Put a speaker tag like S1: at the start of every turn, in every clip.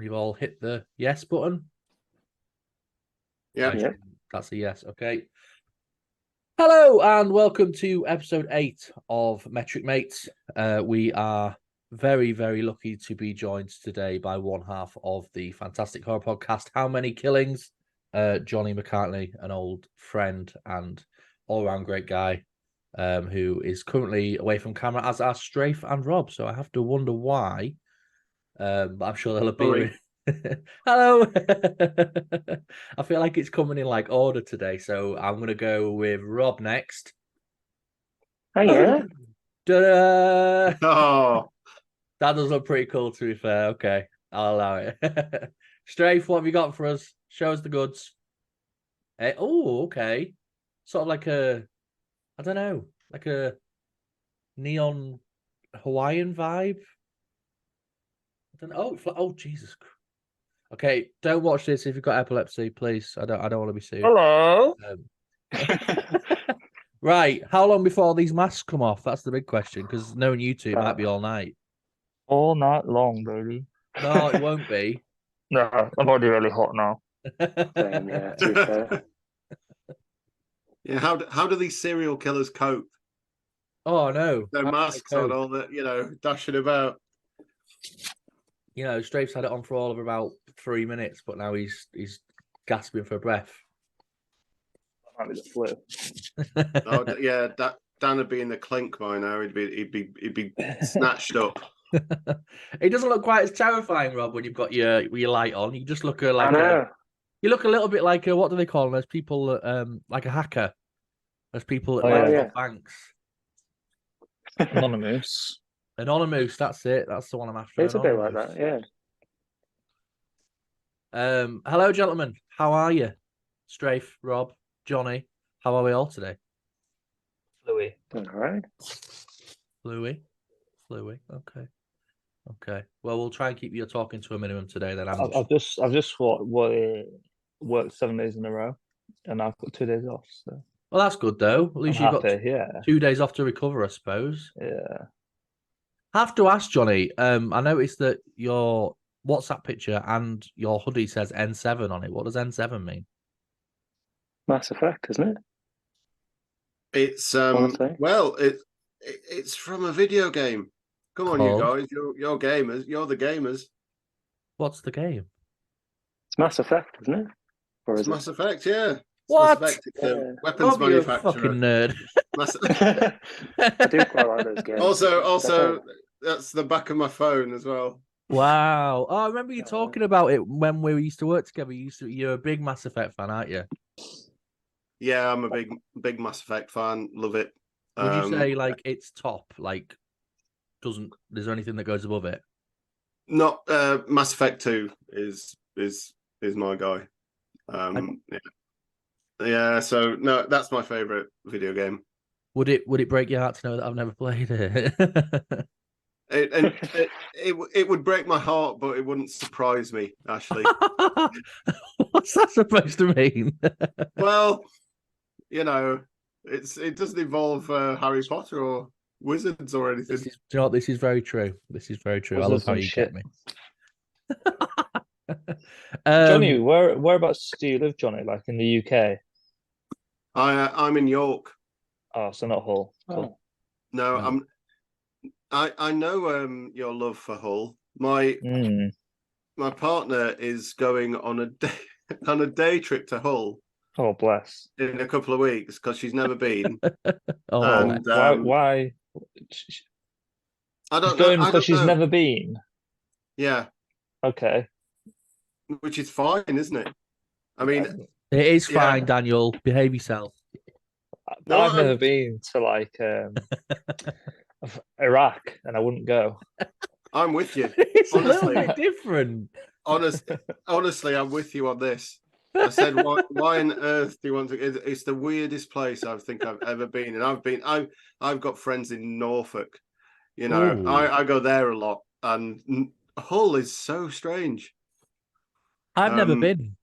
S1: We've all hit the yes button.
S2: Yeah.
S1: That's a yes. Okay. Hello and welcome to episode 8 of MMetric Mates. We are very, very lucky to be joined today by one half of the fantastic horror podcast, How Many Killings? Johnny McCartney, an old friend and all-round great guy, who is currently away from camera, as are Strafe and Rob. So I have to wonder why. But I'm sure they'll appear. Hello. I feel like it's coming in like order today, so I'm gonna go with Rob next.
S3: Oh yeah.
S1: Ta-da!
S2: Oh,
S1: That does look pretty cool, to be fair. Okay, I'll allow it. Strafe, what have you got for us? Show us the goods. Oh, okay. Sort of like I don't know, like a neon Hawaiian vibe. I don't know. Oh, Jesus. Okay, don't watch this if you've got epilepsy, please. I don't want to be sued.
S3: Hello.
S1: Right, how long before these masks come off? That's the big question, because knowing you two, it might be all night.
S3: All night long, baby.
S1: No, it won't be.
S3: No, I'm already really hot now.
S2: Same, yeah. To be fair. Yeah, how do these serial killers cope?
S1: Oh no,
S2: Their masks on, all that, dashing about.
S1: Strafe's had it on for all of about 3 minutes, but now he's gasping for breath.
S3: That might be the flu.
S2: Oh, yeah, Dan would be in the clink by now. He'd be snatched up.
S1: It doesn't look quite as terrifying, Rob, when you've got your light on. You just look like you look a little bit like what do they call them? There's people like a hacker. There's people at banks.
S3: Anonymous.
S1: Anonymous, that's it. That's the one I'm after.
S3: It's a bit like that, yeah.
S1: Hello, gentlemen. How are you? Strafe, Rob, Johnny. How are we all today?
S3: Fluey. All right.
S1: Fluey. Okay. Well, we'll try and keep you talking to a minimum today. Then
S3: I've just worked 7 days in a row, and I've got 2 days off. So.
S1: Well, that's good though. At least
S3: you've
S1: got 2 days off to recover, I suppose.
S3: Yeah.
S1: I have to ask, Johnny. I noticed that your WhatsApp picture and your hoodie says N7 on it. What does N7 mean?
S3: Mass Effect, isn't it?
S2: It's it's from a video game. Come on, you guys, you're gamers. You're the gamers.
S1: What's the game?
S3: It's Mass Effect, isn't it?
S2: Or is Mass Effect? Yeah.
S1: What?
S2: Mass Effect, weapons manufacturer.
S1: Fucking nerd.
S3: I do quite like those games.
S2: Also, that's the back of my phone as well.
S1: Wow. Oh, I remember you talking about it when we used to work together. You're a big Mass Effect fan, aren't you?
S2: Yeah, I'm a big Mass Effect fan. Love it.
S1: Would you say like it's top? Like, is there anything that goes above it?
S2: Not Mass Effect 2 is my guy. Yeah. So no, that's my favorite video game.
S1: Would it break your heart to know that I've never played it?
S2: It would break my heart, but it wouldn't surprise me, Ashley.
S1: What's that supposed to mean?
S2: Well, it doesn't involve Harry Potter or wizards or anything.
S1: This is very true. This is very true.
S3: Wizards,
S1: I love how you get me.
S3: Johnny, whereabouts do you live, Johnny? Like in the UK?
S2: I'm in York.
S3: Oh, so not Hull. Cool.
S2: No, I know your love for Hull. My partner is going on a day trip to Hull.
S3: Oh, bless!
S2: In a couple of weeks because she's never been.
S3: Why?
S2: I don't know.
S3: Because she's never been.
S2: Yeah.
S3: Okay.
S2: Which is fine, isn't it? I mean,
S1: it is fine, Daniel. Behave yourself.
S3: No, I've never been to like Iraq, and I wouldn't go.
S2: I'm with you.
S1: It's honestly, a little bit different.
S2: Honestly, I'm with you on this. I said, why on earth do you want to? It's the weirdest place I think I've ever been, and I've got friends in Norfolk. I go there a lot, and Hull is so strange.
S1: I've never been.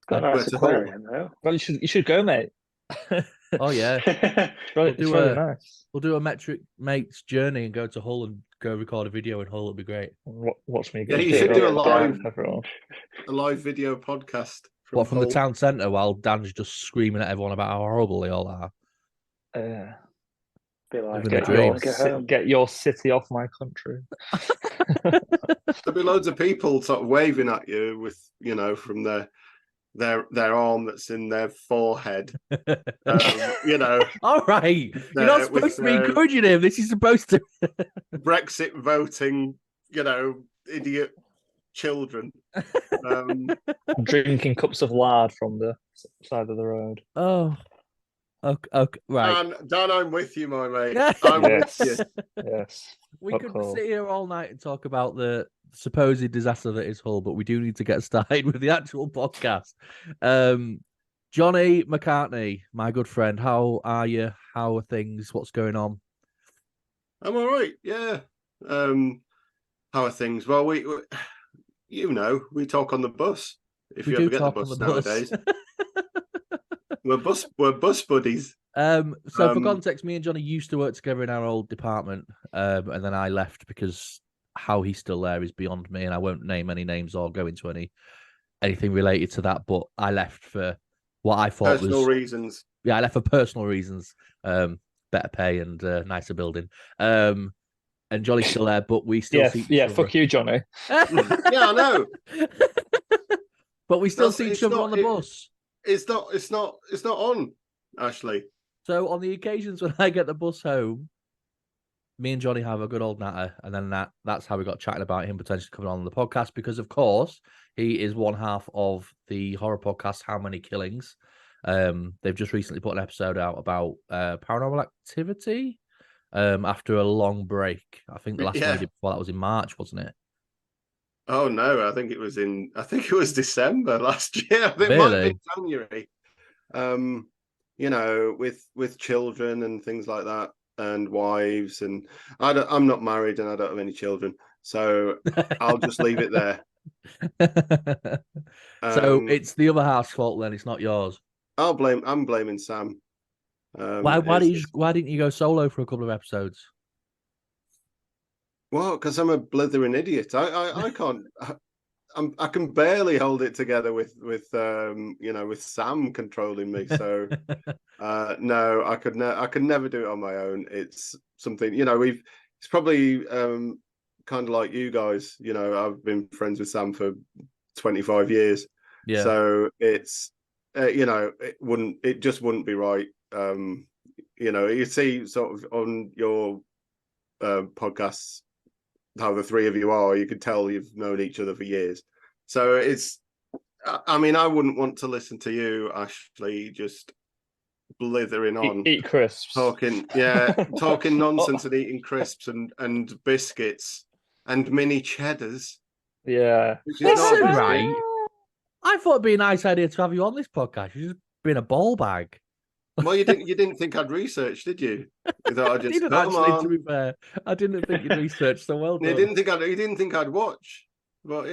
S3: Got a nice aquarium, though. Well, you should go, mate.
S1: Oh yeah,
S3: It's
S1: do
S3: very
S1: a-
S3: nice.
S1: we'll do a Metric Mates journey and go to Hull and go record a video in Hull. It'd be great.
S3: Watch me
S2: Yeah,
S3: get
S2: you
S3: beat
S2: should do
S3: up
S2: a
S3: by
S2: live-
S3: everyone.
S2: A live video podcast
S1: What, from the
S2: Hull.
S1: town centre while Dan's just screaming at everyone about how horrible they all are.
S4: Be like,
S1: Living the
S3: Get
S1: dream.
S3: your,
S4: "Let's go home."
S3: get your city off my country.
S2: There'll be loads of people sort of waving at you with, from their arm that's in their forehead.
S1: All right, you're not supposed to be encouraging him. This is supposed to
S2: Brexit voting, idiot children.
S3: Drinking cups of lard from the side of the road.
S1: Oh, okay, right.
S2: Dan, I'm with you, my mate. I'm with you.
S3: Yes.
S1: We
S3: Fuck
S1: could
S3: Hull.
S1: sit here all night and talk about the supposed disaster that is Hull, but we do need to get started with the actual podcast. Johnny McCartney, my good friend, how are you? How are things? What's going on?
S2: I'm all right. Yeah. How are things? Well, we talk on the bus. If
S1: We
S2: you
S1: do
S2: ever get the
S1: talk on
S2: bus
S1: the bus.
S2: nowadays, we're bus buddies.
S1: So for context, me and Johnny used to work together in our old department, and then I left because how he's still there is beyond me, and I won't name any names or go into anything related to that. But I left for what I thought
S2: Personal
S1: was
S2: reasons.
S1: Yeah, I left for personal reasons, better pay and nicer building. And Johnny's still there, but we still see each other.
S3: Fuck you, Johnny.
S2: Yeah, I know.
S1: But we still
S2: That's-
S1: see each
S2: it's
S1: other
S2: not-
S1: on the bus.
S2: It's not on, Ashley.
S1: So on the occasions when I get the bus home, me and Johnny have a good old natter, and then that's how we got chatting about him potentially coming on the podcast, because of course he is one half of the horror podcast How Many Killings. They've just recently put an episode out about paranormal activity after a long break. I think the last one they did before that was in March, wasn't it?
S2: Oh no, I think it was December last year. I think it might have been January. With children and things like that, and wives, and I'm not married and I don't have any children, so I'll just leave it there.
S1: So it's the other half's fault then, it's not yours.
S2: I'm blaming Sam.
S1: Why didn't you go solo for a couple of episodes?
S2: Well, because I'm a blithering idiot. I can't. I can barely hold it together with Sam controlling me. So no, I could never do it on my own. It's something, it's probably kind of like you guys. I've been friends with Sam for 25 years.
S1: Yeah.
S2: So it's it just wouldn't be right. You see sort of on your podcasts how the three of you are. You could tell you've known each other for years. So I wouldn't want to listen to you, Ashley, just blithering on,
S3: eat crisps,
S2: talking nonsense and eating crisps and biscuits and mini cheddars.
S3: Yeah,
S1: listen, right. I thought it'd be a nice idea to have you on this podcast. You've just been a ball bag.
S2: Well, you didn't think I'd research, did you? You thought I'd just
S1: didn't actually, to be fair. I didn't think you'd research so well done.
S2: You didn't think I'd watch, but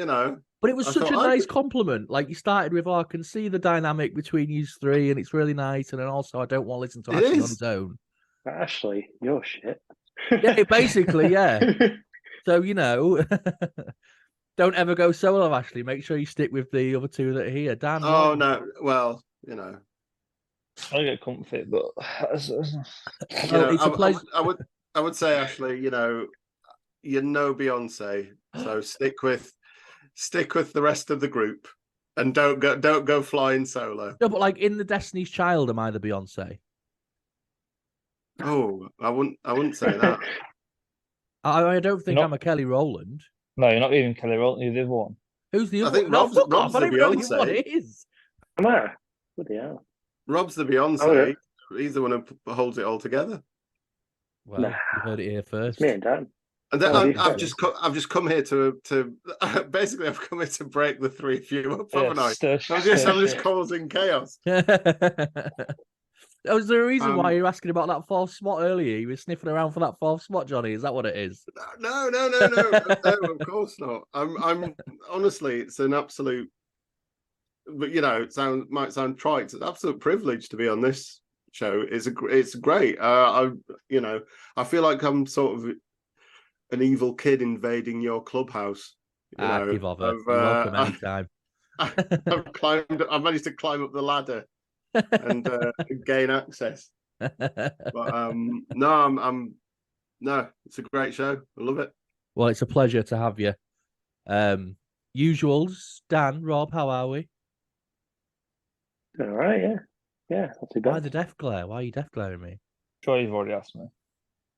S1: But it was such a nice compliment. Like you started with, I can see the dynamic between you three, and it's really nice. And then also, I don't want to listen to Ashley on his own.
S4: Ashley, you're shit.
S1: Yeah, basically, yeah. So don't ever go solo, Ashley. Make sure you stick with the other two that are here. Dan.
S2: Oh no, well,
S3: I get comfy, but
S1: it's a pleasure.
S2: I would say, Ashley, you're no Beyonce, so stick with the rest of the group and don't go flying solo.
S1: No, but like in the Destiny's Child, am I the Beyonce?
S2: Oh, I wouldn't say that.
S1: I don't think I'm a Kelly Rowland.
S3: No, you're not even Kelly Rowland. You're the other one.
S1: Who's the other?
S2: I think
S1: one?
S2: Rob's the Beyonce.
S1: What it is?
S4: Am I? Bloody hell.
S2: Rob's the Beyonce.
S4: Oh, yeah.
S2: He's the one who holds it all together.
S1: Well, you heard it here first.
S4: It's me and Dan.
S2: And then I've just come here to basically I've come here to break the three of you up, haven't I? I'm just causing chaos.
S1: Was there a reason why you were asking about that fourth spot earlier? You were sniffing around for that fourth spot, Johnny. Is that what it is?
S2: No, of course not. I'm honestly, it's an absolute. But it might sound trite. It's an absolute privilege to be on this show it's great. I feel like I'm sort of an evil kid invading your clubhouse.
S1: Give over. You're welcome anytime.
S2: I managed to climb up the ladder and gain access. But no, it's a great show. I love it.
S1: Well, it's a pleasure to have you. Usuals, Dan, Rob, how are we?
S4: All right, yeah, not too
S1: Why
S4: bad.
S1: the death glare? Why are you death glaring me?
S3: Sure, you've already asked me.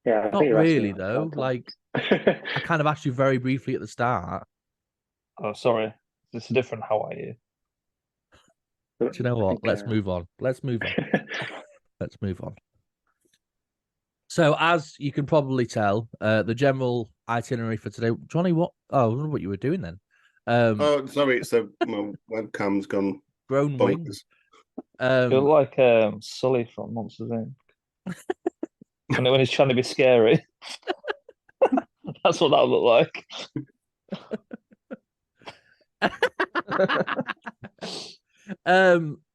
S4: Yeah, I
S1: Not
S4: think you asked me
S1: really
S4: like
S1: though.
S4: 5
S1: Like
S4: times.
S1: I kind of asked you very briefly at the start.
S3: Oh, sorry. It's a different how are you?
S1: Do you know
S4: I
S1: what?
S4: think,
S1: Let's move on. Let's move on. So, as you can probably tell, the general itinerary for today, Johnny. What? Oh, I wonder what you were doing then.
S2: Oh, sorry. So my webcam's gone
S1: Grown wing.
S2: bonkers.
S3: You look like Sully from Monsters Inc. when he's trying to be scary. That's what that would look like.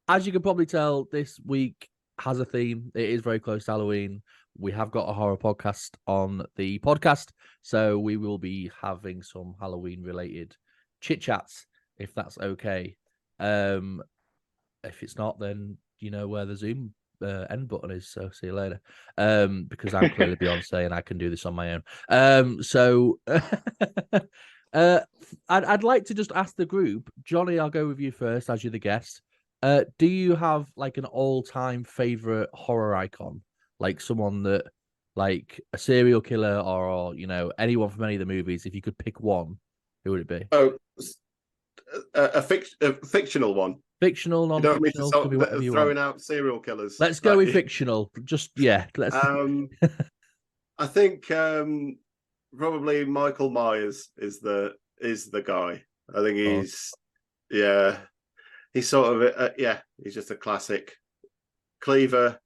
S1: As you can probably tell, this week has a theme. It is very close to Halloween. We have got a horror podcast on the podcast, so we will be having some Halloween related chit chats, if that's okay. If it's not, then you know where the Zoom end button is. So see you later. Because I'm clearly Beyonce and I can do this on my own. So I'd like to just ask the group, Johnny. I'll go with you first, as you're the guest. Do you have like an all-time favorite horror icon, like someone that, like a serial killer or anyone from any of the movies? If you could pick one, who would it be?
S2: Oh, a fictional one.
S1: Fictional,
S2: You don't want me to
S1: non-fictional,
S2: start
S1: could be whatever you
S2: throwing
S1: want.
S2: out serial killers.
S1: Let's go with fictional. Just let's.
S2: I think probably Michael Myers is the guy. I think he's he's sort of he's just a classic cleaver.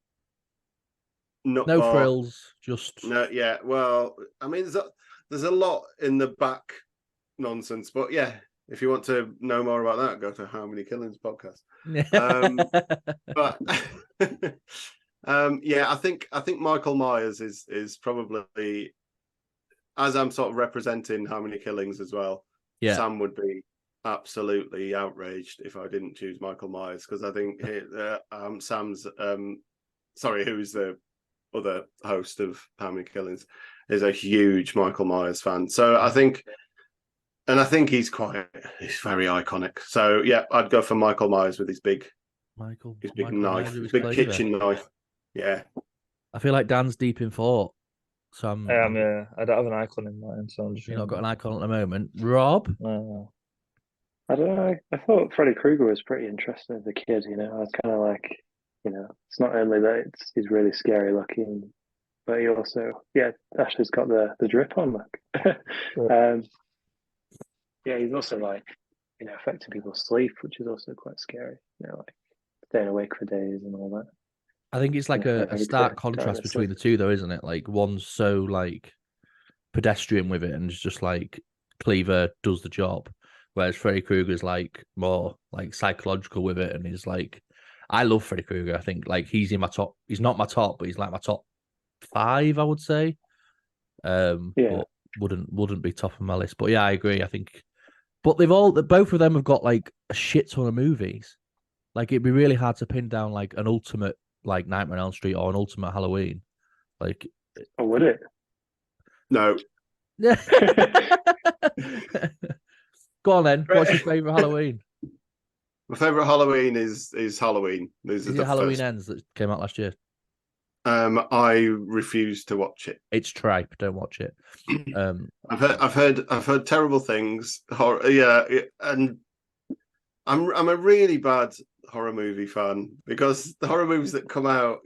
S1: No frills, just
S2: Well, I mean, there's a lot in the back nonsense, but yeah, if you want to know more about that, go to How Many Killings podcast. But I think Michael Myers is probably, as I'm sort of representing How Many Killings as well.
S1: Yeah,
S2: Sam would be absolutely outraged if I didn't choose Michael Myers, because I think Sam's who's the other host of How Many Killings, is a huge Michael Myers fan. So I think he's very iconic. So yeah, I'd go for Michael Myers with his big knife, his big kitchen knife. Yeah.
S1: I feel like Dan's deep in thought. So I
S3: don't have an icon in mind, so I'm just.
S1: You've not got an icon at the moment, Rob.
S4: I don't know. I thought Freddy Krueger was pretty interesting as a kid. I was kind of like, it's not only that he's really scary looking, but he also, Ashley's got the drip on, like. He's also like, affecting people's sleep, which is also quite scary. Like staying awake for days and all that.
S1: I think it's like a stark contrast between the two, though, isn't it? Like one's so like pedestrian with it, and it's just like Cleaver does the job, whereas Freddy Krueger's like more like psychological with it, and he's like, I love Freddy Krueger. I think like he's in my top. He's not my top, but he's like my top 5, I would say. But wouldn't be top of my list. But yeah, I agree. I think, but both of them have got like a shit ton of movies. Like it'd be really hard to pin down like an ultimate like Nightmare on Elm Street or an ultimate Halloween. Like,
S4: would it?
S2: No.
S1: Go on then. What's your favorite Halloween?
S2: My favorite Halloween is Halloween.
S1: Is it Halloween Ends that came out last year?
S2: I refuse to watch it.
S1: It's tripe. Don't watch it.
S2: I've heard terrible things. And I'm a really bad horror movie fan, because the horror movies that come out,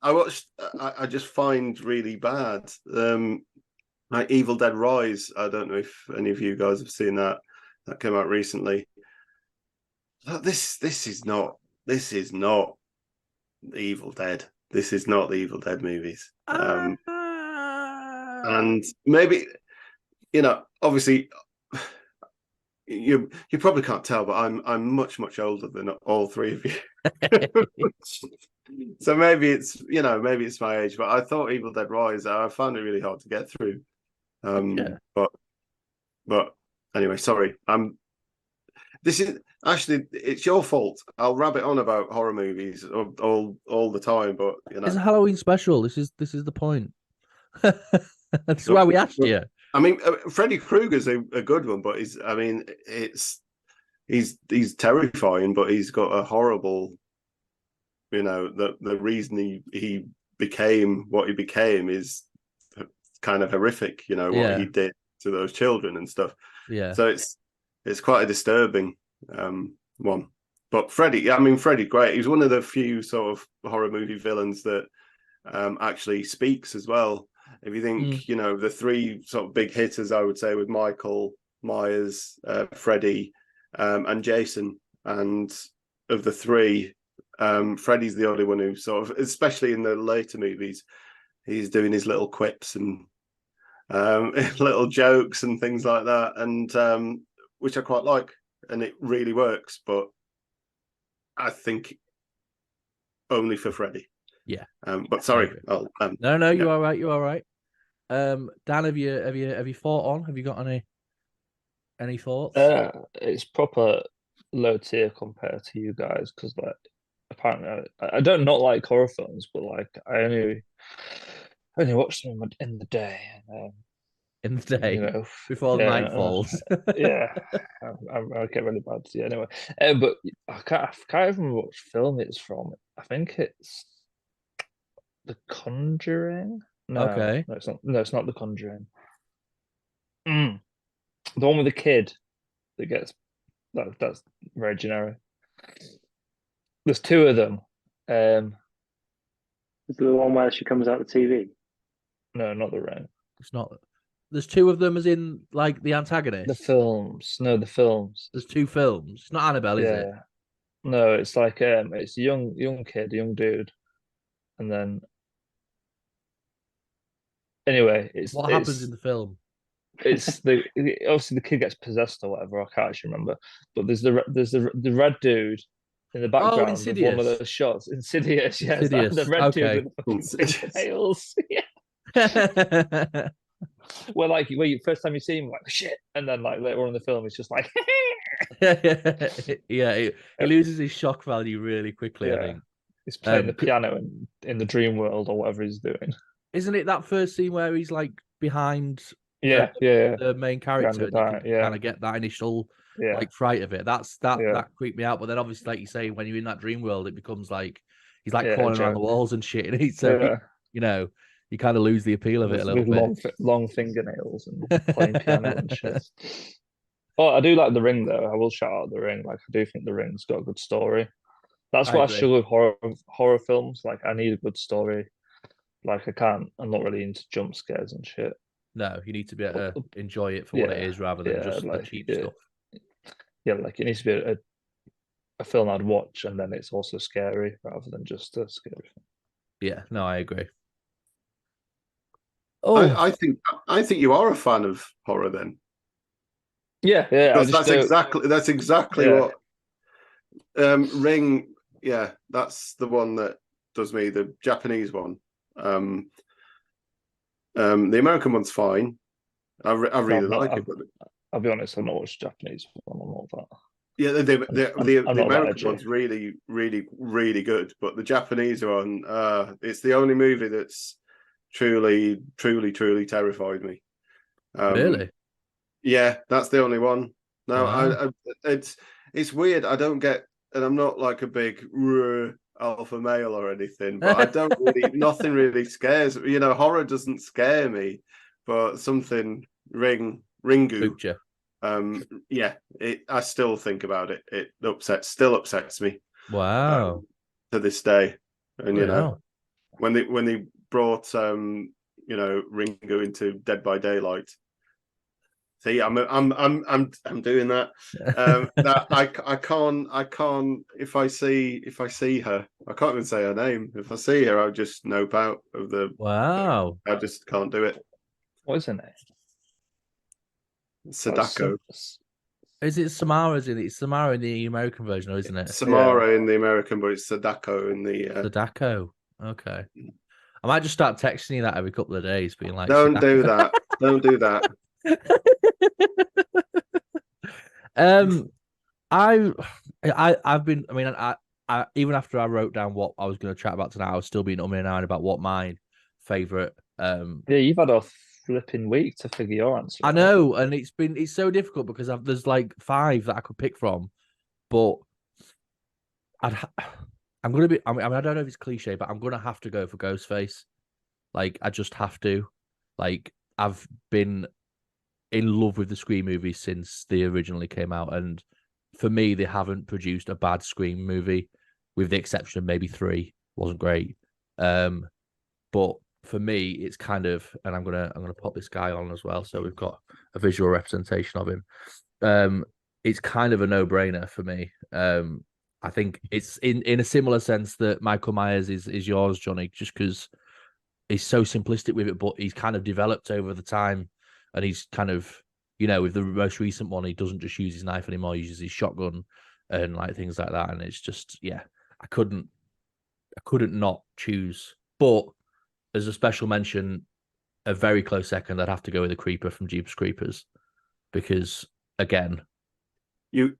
S2: I just find really bad. Like Evil Dead Rise. I don't know if any of you guys have seen that. That came out recently. This is not the Evil Dead. This is not the Evil Dead movies. And maybe, obviously, you probably can't tell, but I'm much older than all three of you. So maybe it's maybe it's my age, but I thought Evil Dead Rise, I found it really hard to get through.
S1: Yeah.
S2: But anyway, sorry. This is actually, it's your fault. I'll rabbit on about horror movies all the time, but
S1: It's a Halloween special. This is the point. That's why we asked you.
S2: I mean, Freddy Krueger's a good one, but he's terrifying, but he's got a horrible, the reason he became what he became is kind of horrific, what he did to those children and stuff.
S1: Yeah.
S2: So it's quite a disturbing one. But Freddy, great. He's one of the few sort of horror movie villains that actually speaks as well. If you think, the three sort of big hitters, I would say, with Michael Myers, Freddy, and Jason. And of the three, Freddy's the only one who sort of, especially in the later movies, he's doing his little quips and little jokes and things like that, and which I quite like, and it really works. But I think only for Freddy.
S1: Yeah.
S2: But sorry.
S1: No, you're all right. You're all right. Dan, have you thought on? Have you got any thoughts?
S3: It's proper low tier compared to you guys, because like apparently I don't not like horror films, but like I only watch them in the day.
S1: In the day, before the night falls.
S3: Yeah, I get really bad. Yeah, anyway, but I can't even remember which film it's from. I think it's The Conjuring. No,
S1: okay.
S3: no, it's not. No, it's not The Conjuring. The one with the kid that gets that's very generic. There's two of them.
S4: Is it the one where she comes out the TV?
S3: No, not The Ring.
S1: It's not. There's two of them, as in like the antagonist.
S3: The films. No, the films.
S1: There's two films. It's not Annabelle, is it?
S3: No, it's like it's a young kid, a young dude, and then anyway,
S1: what happens in the film?
S3: It's obviously the kid gets possessed or whatever. I can't actually remember, but there's the red dude in the background.
S1: Oh, Insidious.
S3: Of one of those shots. Insidious, yes.
S1: Insidious.
S3: The red
S1: Okay.
S3: dude with the fucking fingernails. Yeah. where you first time you see him, like shit, and then like later on in the film, it's just like
S1: yeah, he loses his shock value really quickly. I think
S3: he's playing the piano in the dream world or whatever he's doing.
S1: Isn't it that first scene where he's like behind
S3: the
S1: main character, and you kind of get that initial like fright of it. That creeped me out. But then obviously, like you say, when you're in that dream world, it becomes like he's like crawling around the walls and shit, and he's you kind of lose the appeal of it a little bit.
S3: Long fingernails and playing piano and shit. Oh, I do like The Ring though. I will shout out The Ring. Like I do think The Ring's got a good story. That's why I struggle with horror films. Like I need a good story. Like I'm not really into jump scares and shit.
S1: No, you need to be able to enjoy it for what it is rather than just the cheap stuff.
S3: Yeah, like it needs to be a film I'd watch, and then it's also scary rather than just a scary film.
S1: Yeah, no, I agree.
S2: Oh, I think you are a fan of horror then.
S3: Yeah.
S2: That's exactly what Ring. Yeah, that's the one that does me. The Japanese one. The American one's fine. I really like it. But
S3: I'll be honest, I've not watched Japanese one. I'm not that.
S2: Yeah, the American one's really, really, really good. But the Japanese one, it's the only movie that's truly, truly, truly terrified me.
S1: Really?
S2: Yeah, that's the only one. No,
S1: wow.
S2: It's weird. I don't get, and I'm not like a big alpha male or anything, but I don't really, nothing really scares me. Horror doesn't scare me, but something Ringu. I still think about it. It still upsets me.
S1: Wow.
S2: To this day. And when they brought Ringu into Dead by Daylight. See, I'm doing that. That I can't if I see her, I can't even say her name. If I see her, I'll just nope out of the.
S1: Wow.
S2: I just can't do it.
S3: What is her name?
S2: Sadako.
S1: Is it Samara's in it? It's Samara in the American version, isn't it?
S2: Samara in the American, but it's Sadako in the.
S1: Sadako. Okay. I might just start texting you that every couple of days, being like,
S2: Don't
S1: Sadako.
S2: do that. Don't do that.
S1: I've been. I mean, I even after I wrote down what I was going to chat about tonight, I was still being umming and ahhing about what my favorite.
S3: Yeah, you've had a flipping week to figure your answer.
S1: I know, and it's so difficult because there's like 5 that I could pick from, but I'm gonna be. I mean, I don't know if it's cliche, but I'm gonna have to go for Ghostface. Like, I just have to. Like, I've been in love with the Scream movies since they originally came out, and for me, they haven't produced a bad Scream movie, with the exception of maybe 3. Wasn't great. But for me, it's kind of, and I'm gonna pop this guy on as well, so we've got a visual representation of him. It's kind of a no-brainer for me. I think it's in a similar sense that Michael Myers is yours, Johnny, just because he's so simplistic with it, but he's kind of developed over the time, and he's kind of, with the most recent one, he doesn't just use his knife anymore; he uses his shotgun and like things like that. And it's just, yeah, I couldn't not choose. But as a special mention, a very close second, I'd have to go with the Creeper from Jeepers Creepers, because again,
S2: you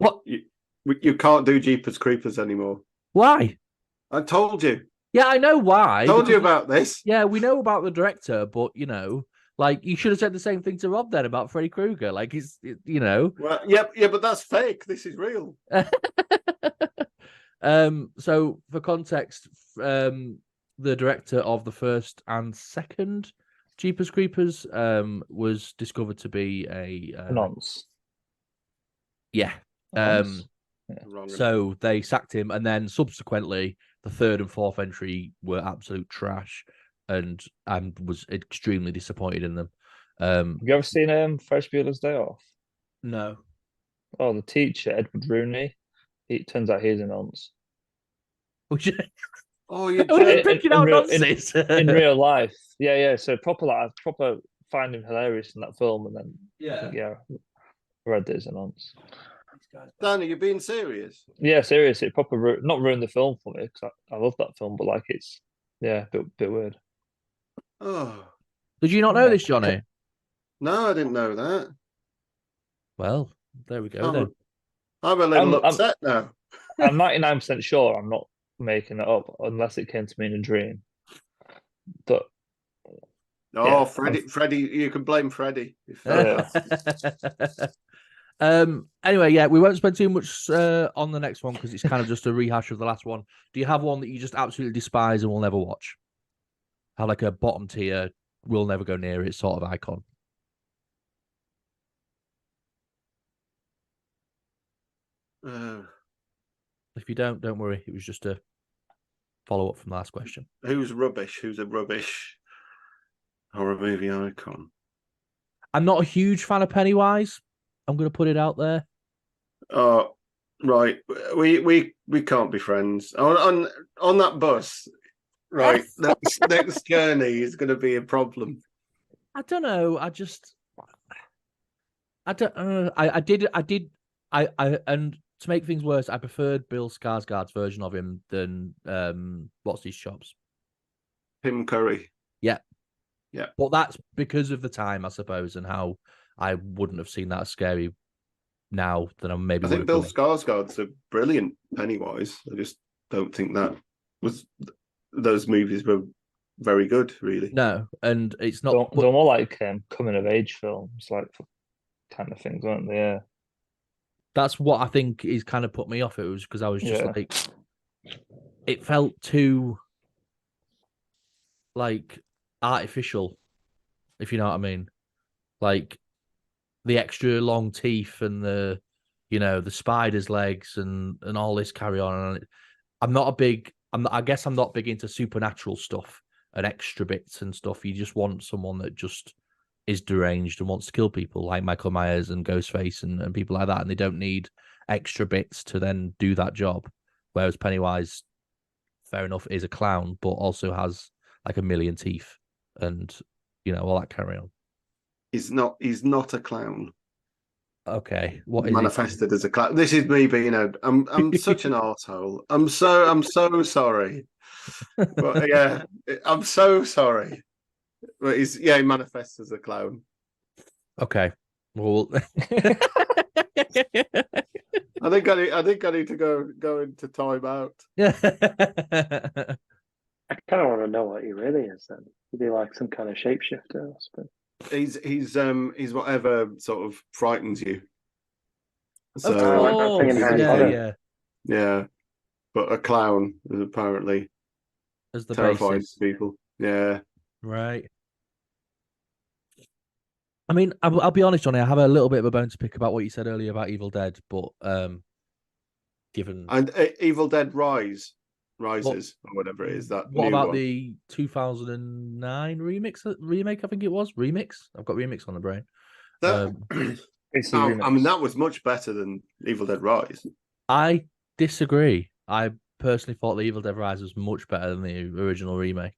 S2: can't do Jeepers Creepers anymore.
S1: Why?
S2: I told you.
S1: Yeah, I know why.
S2: I told you about this.
S1: Yeah, we know about the director, but like, you should have said the same thing to Rob then about Freddy Krueger. Like,
S2: Well, yeah, but that's fake. This is real.
S1: So for context, the director of the first and second Jeepers Creepers was discovered to be a
S3: nonce.
S1: Yeah. So they sacked him, and then subsequently the 3rd and 4th entry were absolute trash, and was extremely disappointed in them.
S3: Have you ever seen Fresh Bueller's Day Off?
S1: No.
S3: Oh, the teacher, Edward Rooney. It turns out he's a nonce.
S2: Oh, you're
S1: picking out nonsense
S3: in real life. Yeah. So I find him hilarious in that film, and then I read there's a nonce.
S2: Dan, are you being serious?
S3: Yeah, seriously. It proper not ruined the film for me, because I love that film, but like, it's a bit weird.
S2: Oh,
S1: did you not know this, Johnny?
S2: No, I didn't know that.
S1: Well, there we go then.
S2: I'm a little upset now.
S3: I'm 99% sure I'm not making it up, unless it came to me in a dream. But
S2: Freddie, you can blame Freddie.
S1: Anyway, yeah, we won't spend too much on the next one, because it's kind of just a rehash of the last one. Do you have one that you just absolutely despise and will never watch? Have like a bottom tier, will never go near it sort of icon? If you don't worry. It was just a follow up from the last question.
S2: Who's rubbish? Who's a rubbish horror movie icon?
S1: I'm not a huge fan of Pennywise. I'm going to put it out there.
S2: Oh, right. We can't be friends on that bus. Right. next journey is going to be a problem.
S1: I don't know. And to make things worse, I preferred Bill Skarsgård's version of him than what's his chops?
S2: Tim Curry.
S1: Yeah.
S2: Yeah.
S1: But that's because of the time, I suppose, and how I wouldn't have seen that as scary now than I maybe.
S2: I think Bill Skarsgård's a brilliant Pennywise. I just don't think those movies were very good, really.
S1: No, and it's not.
S3: They're more like coming of age films, like kind of things, aren't they? Yeah.
S1: That's what I think is kind of put me off. It was because I was just like, it felt too like artificial, if you know what I mean. Like the extra long teeth and the spider's legs and all this carry on. And I guess I'm not big into supernatural stuff and extra bits and stuff. You just want someone that just is deranged and wants to kill people, like Michael Myers and Ghostface and people like that, and they don't need extra bits to then do that job. Whereas Pennywise, fair enough, is a clown, but also has like a million teeth and all that carry on.
S2: He's not a clown.
S1: Okay, what is it?
S2: Manifested as a clown. This is me being I'm such an arsehole. I'm so sorry. But yeah, I'm so sorry. But he manifests as a clown.
S1: Okay, well,
S2: I think I need to go into timeout.
S4: I kind of want to know what he really is. Then is he like some kind of shapeshifter?
S2: He's whatever sort of frightens you.
S1: of
S2: So
S4: I'm thinking
S1: course,
S4: Harry
S1: yeah,
S4: Potter.
S2: yeah, but a clown is apparently
S1: as the
S2: terrifying
S1: basis,
S2: to people. Yeah.
S1: right? I mean, I'll be honest, Johnny. I have a little bit of a bone to pick about what you said earlier about Evil Dead, but given
S2: And Evil Dead Rises or whatever it is, that
S1: what
S2: new
S1: about
S2: one.
S1: the 2009 remake? I think it was remix. I've got remix on the brain.
S2: That,
S3: It's a
S2: I
S3: remix.
S2: mean, that was much better than Evil Dead Rise.
S1: I disagree. I personally thought the Evil Dead Rise was much better than the original remake.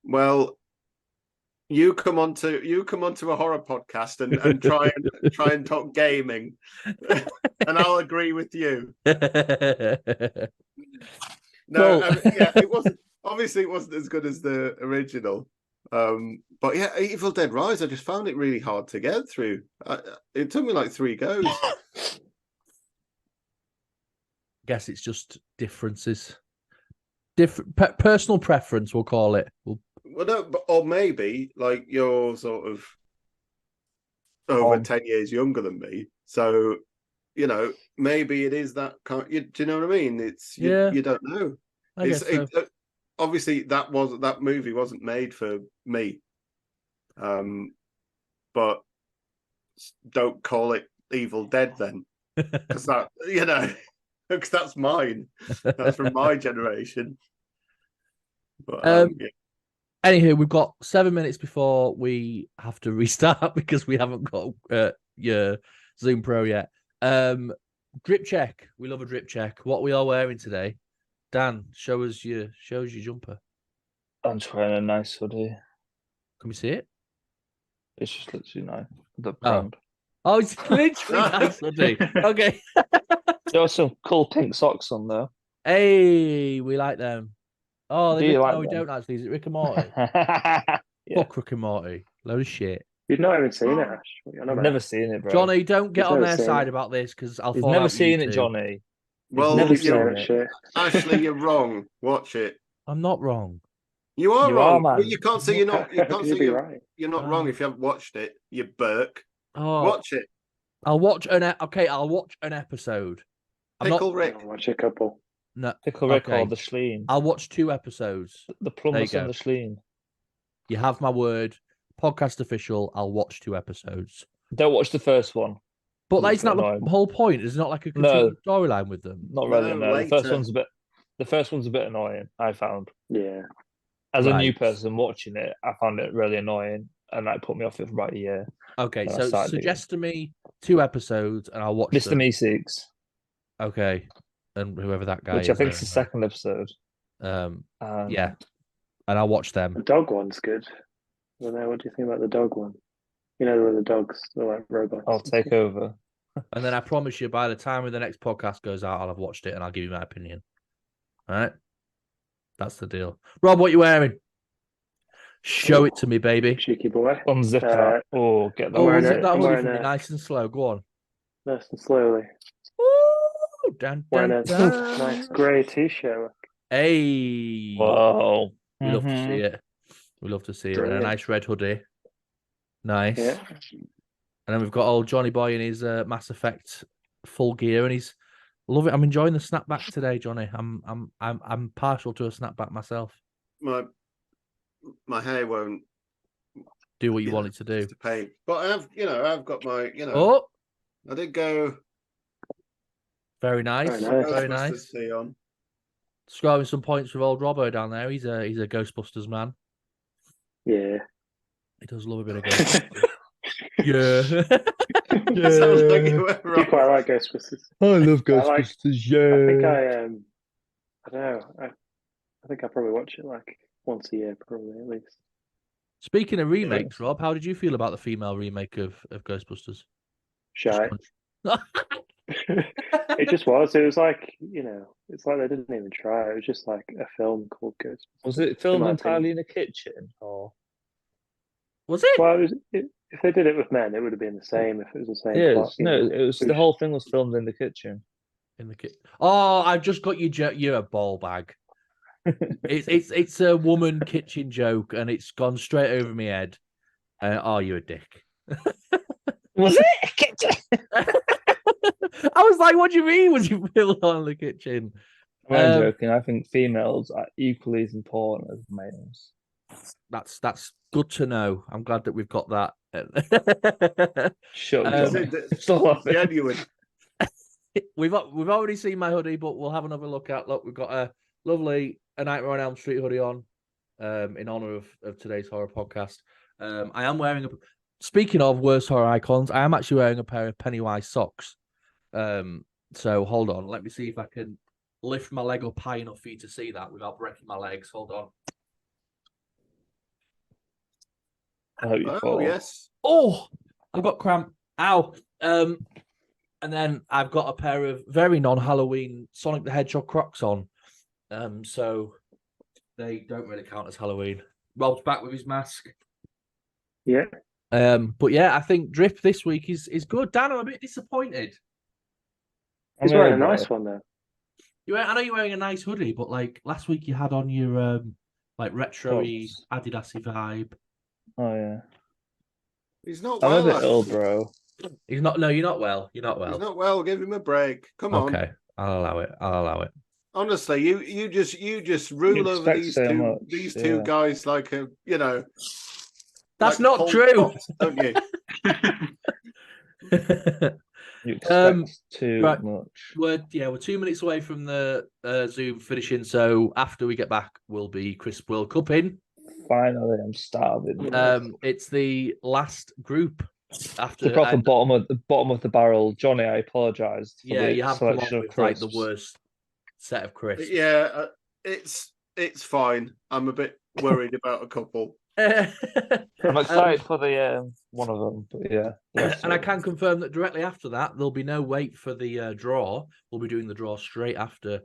S2: Well, you come onto a horror podcast and try and talk gaming, and I'll agree with you. No,
S1: Well-
S2: it wasn't. Obviously, it wasn't as good as the original. But yeah, Evil Dead Rise, I just found it really hard to get through. It took me like 3 goes.
S1: Guess it's just differences. Different personal preference, we'll call it.
S2: Well, no, or maybe like you're sort of over 10 years younger than me, so maybe it is that kind. Do you know what I mean? It's you don't know.
S1: I guess so.
S2: Obviously that movie wasn't made for me. But don't call it Evil Dead then, because that because that's mine. That's from my generation. But yeah.
S1: Anywho, we've got 7 minutes before we have to restart because we haven't got your Zoom Pro yet. Drip check. We love a drip check. What we are wearing today. Dan, show us your jumper.
S3: I'm trying a nice hoodie.
S1: Can we see it?
S3: It's just literally nice. The brand.
S1: Oh, it's literally nice hoodie. Okay.
S3: There are some cool pink socks on there.
S1: Hey, we like them. Oh,
S3: Do you like
S1: no, we
S3: them?
S1: don't actually. Is it Rick and Morty?
S3: Yeah.
S1: Fuck Rick and Morty. Load of shit.
S4: You've not even seen it, Ash. What are you on
S3: I've
S4: about?
S3: never seen it, bro.
S1: Johnny, don't get
S4: He's
S1: on
S4: never
S1: their
S4: seen
S1: side
S4: it.
S1: about this because I'll
S3: He's
S1: fall
S3: never
S1: out
S3: seen
S1: with
S3: it,
S1: you two.
S3: Johnny.
S2: Well,
S3: never
S4: He's saying
S3: seen
S4: it
S3: it.
S4: shit.
S2: Ashley, you're wrong. Watch it.
S1: I'm not wrong.
S2: You are
S3: You
S2: wrong.
S3: are, man.
S2: But you can't say you're not. You
S4: How
S2: can't
S4: can
S2: say
S4: you be
S2: you're,
S4: right?
S2: you're not wrong if you haven't watched it. You Burke.
S1: Oh,
S2: Watch it.
S1: I'll watch I'll watch an episode.
S2: Pickle Rick.
S4: I'll watch a couple.
S1: No,
S3: Pickle Rick
S1: okay.
S3: or the Schleen.
S1: I'll watch 2 episodes.
S3: The
S1: There you
S3: Plummus
S1: go.
S3: and the Schleen.
S1: You have my word. Podcast official. I'll watch 2 episodes.
S3: Don't watch the first one.
S1: But that's
S3: It's a bit
S1: not
S3: annoying.
S1: the whole point. It's not like a
S3: No.
S1: continued storyline with them.
S3: Not really.
S2: No,
S3: No, the first
S2: later.
S3: one's a bit annoying. I found
S4: Yeah.
S3: as a new
S1: Right.
S3: person watching it, I found it really annoying, and that put me off it for about a year.
S1: Okay,
S3: Then I
S1: so
S3: started
S1: suggest to me 2 episodes and I'll watch
S3: Mr.
S1: them.
S3: Meeseeks,
S1: Okay, and whoever that guy
S3: which
S1: is.
S3: I think is the second episode.
S1: Yeah, and I'll watch them.
S4: The dog one's good. I don't know. What do you think about the dog one? You know, where the dogs are like robots.
S3: I'll take over.
S1: And then I promise you, by the time the next podcast goes out, I'll have watched it and I'll give you my opinion. All right? That's the deal. Rob, what you wearing? Show it to me, baby.
S4: Cheeky boy.
S3: Unzip that. Oh, get that.
S1: Oh,
S4: wearing
S1: unzip
S4: it.
S1: that
S4: I'm
S1: hoodie
S4: wearing
S1: for me,
S4: it.
S1: nice and slow. Go on.
S4: Nice and slowly.
S1: Woo! Dun,
S4: Wearing
S1: dun,
S4: a
S1: dun.
S4: nice grey t-shirt.
S1: Hey.
S3: Whoa.
S1: We love to see it. We love to see it. And a
S4: Brilliant.
S1: nice red hoodie. Nice.
S4: Yeah.
S1: And then we've got old Johnny Boy in his Mass Effect full gear, and he's love it. I'm enjoying the snapback today, Johnny. I'm partial to a snapback myself.
S2: My hair won't
S1: Do what you want it to do.
S2: It's a pain. But I've got my
S1: Oh,
S2: I did go
S1: very nice.
S4: Very nice.
S1: Very nice.
S2: Ghostbusters tee on.
S1: Scoring some points with old Robbo down there. He's a Ghostbusters man.
S4: Yeah.
S1: He does love a bit of Ghostbusters. Yeah.
S2: Sounds like you were
S4: You
S2: wrong.
S4: quite like Ghostbusters.
S1: I love
S4: Ghostbusters,
S1: yeah.
S4: I think I don't know. I think I probably watch it like once a year, probably at least.
S1: Speaking of remakes, Rob, how did you feel about the female remake of Ghostbusters?
S4: shy. It just was. It was like, it's like they didn't even try. It was just like a film called Ghost.
S3: Was it filmed entirely in a kitchen, or
S1: was it?
S4: Well, if they did it with men, it would have been the same. If it was the same
S3: yeah,
S4: plot,
S3: it was the whole thing was filmed in the kitchen.
S1: In the kitchen. Oh, I've just got you. You're a ball bag. It's a woman kitchen joke, and it's gone straight over my head. Oh, you're a dick.
S3: Was it?
S1: I was like, what do you mean? Was you filmed on the kitchen?
S3: I'm joking. I think females are equally as important as males.
S1: That's good to know. I'm glad that we've got that.
S3: Shut up,
S2: genuine.
S1: We've already seen my hoodie, but we'll have another look at. Look, we've got a lovely A Nightmare on Elm Street hoodie on, in honor of today's horror podcast. I am wearing a. Speaking of worst horror icons, I am actually wearing a pair of Pennywise socks. So hold on, let me see if I can lift my leg up high enough for you to see that without breaking my legs. Hold on.
S3: I hope you fall.
S2: Yes.
S1: Oh, I've got cramp. Ow. And then I've got a pair of very non-Halloween Sonic the Hedgehog Crocs on. So they don't really count as Halloween. Rob's back with his mask.
S4: Yeah.
S1: But yeah, I think Drip this week is good. Dan, I'm a bit disappointed.
S4: He's wearing a nice one though.
S1: I know you're wearing a nice hoodie, but like last week you had on your like retro-y Adidas-y vibe.
S3: Oh yeah.
S2: He's not
S3: I'm
S2: well.
S3: a bit ill, bro.
S1: He's not. No, you're not well. You're not well.
S2: He's not well. Give him a break. Come on.
S1: Okay, I'll allow it.
S2: Honestly, you just rule over these two guys like a
S1: That's
S2: like
S1: not true,
S2: don't you?
S3: You expect too much.
S1: We're 2 minutes away from the Zoom finishing, so after we get back, we'll be Crisp World Cup in.
S3: Finally, I'm starving.
S1: It's the last group after
S3: the proper bottom of the barrel. Johnny, I apologise.
S1: Yeah, you have come up with like the worst set of crisps.
S2: Yeah, it's fine. I'm a bit worried about a couple.
S3: I'm excited for the one of them, but yeah.
S1: And I can confirm that directly after that, there'll be no wait for the draw. We'll be doing the draw straight after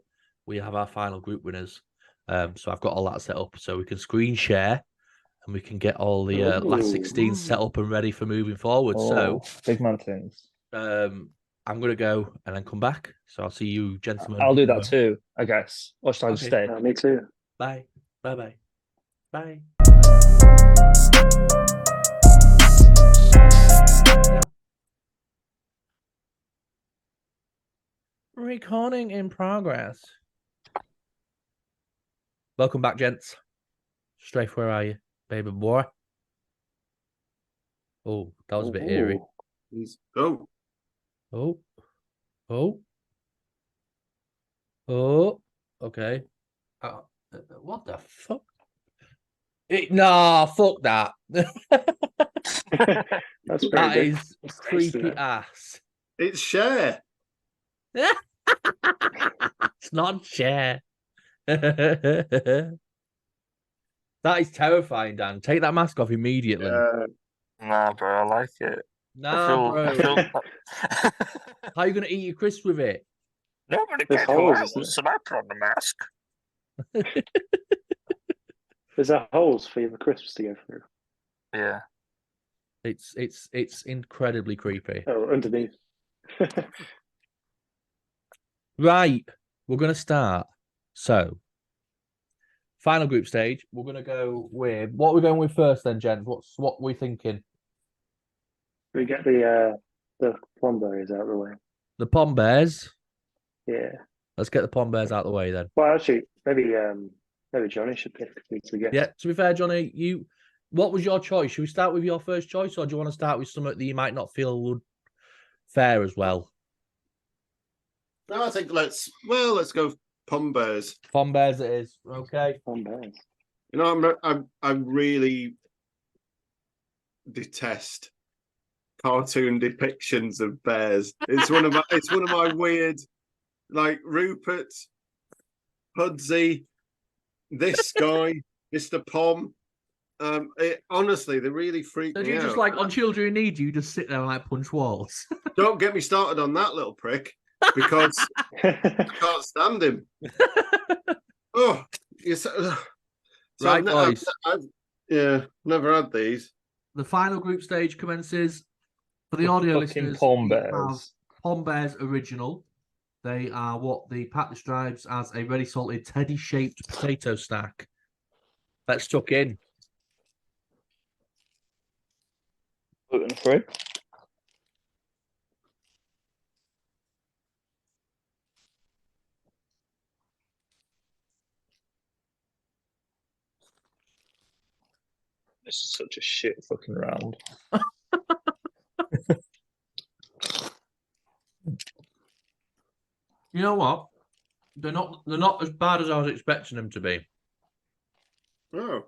S1: we have our final group winners. So I've got all that set up so we can screen share and we can get all the last 16 set up and ready for moving forward. So
S3: big man things.
S1: I'm going to go and then come back. So I'll see you, gentlemen.
S3: I'll do that too, I guess. Or should I just stay?
S4: Me too.
S1: Bye. Bye. Bye. Recording in progress. Welcome back, gents. Strafe, where are you, baby boy? Oh, that was a bit eerie.
S2: Oh.
S1: Okay. What the fuck? Nah, fuck that. That is creepy ass.
S2: It's Cher.
S1: It's not Cher. That is terrifying, Dan. Take that mask off immediately.
S3: Nah, bro, I like it.
S1: Nah, bro. How are you going to eat your crisps with it?
S3: Nobody cares who I was, and I put on the mask.
S4: There's holes for the crisps to go through.
S3: Yeah.
S1: It's incredibly creepy.
S4: Oh, underneath.
S1: Right. We're going to start. So, final group stage. We're going to go with... What are we going with first then, Jen? What we thinking?
S4: We get the Plum Berries out of the way.
S1: The Pom Bears?
S4: Yeah.
S1: Let's get the Pom Bears out of the way then.
S4: Well, actually, maybe Johnny should pick to guess.
S1: Yeah, to be fair, Johnny, what was your choice? Should we start with your first choice, or do you want to start with something that you might not feel would fair as well?
S2: No, I think let's go Pom Bears.
S1: Pom Bears it is. Okay.
S4: Pom Bears.
S2: You know, I really detest cartoon depictions of bears. It's one of my weird, like Rupert, Pudsey, this guy, Mr. Pom. Honestly, they really freak
S1: So
S2: me
S1: do you just
S2: out.
S1: like on Children Who Need You, just sit there and like punch walls?
S2: Don't get me started on that little prick because I can't stand him. Oh, so
S1: Right, boys.
S2: I've never had these.
S1: The final group stage commences. For the
S3: The
S1: audio
S3: fucking
S1: listeners,
S3: Pom
S1: we have
S3: Bears.
S1: Pom Bears Original. They are what the pack describes as a ready salted teddy-shaped potato stack. Let's tuck in.
S3: Gluten-free. This is such a shit fucking round.
S1: You know what? They're not as bad as I was expecting them to be.
S2: Oh,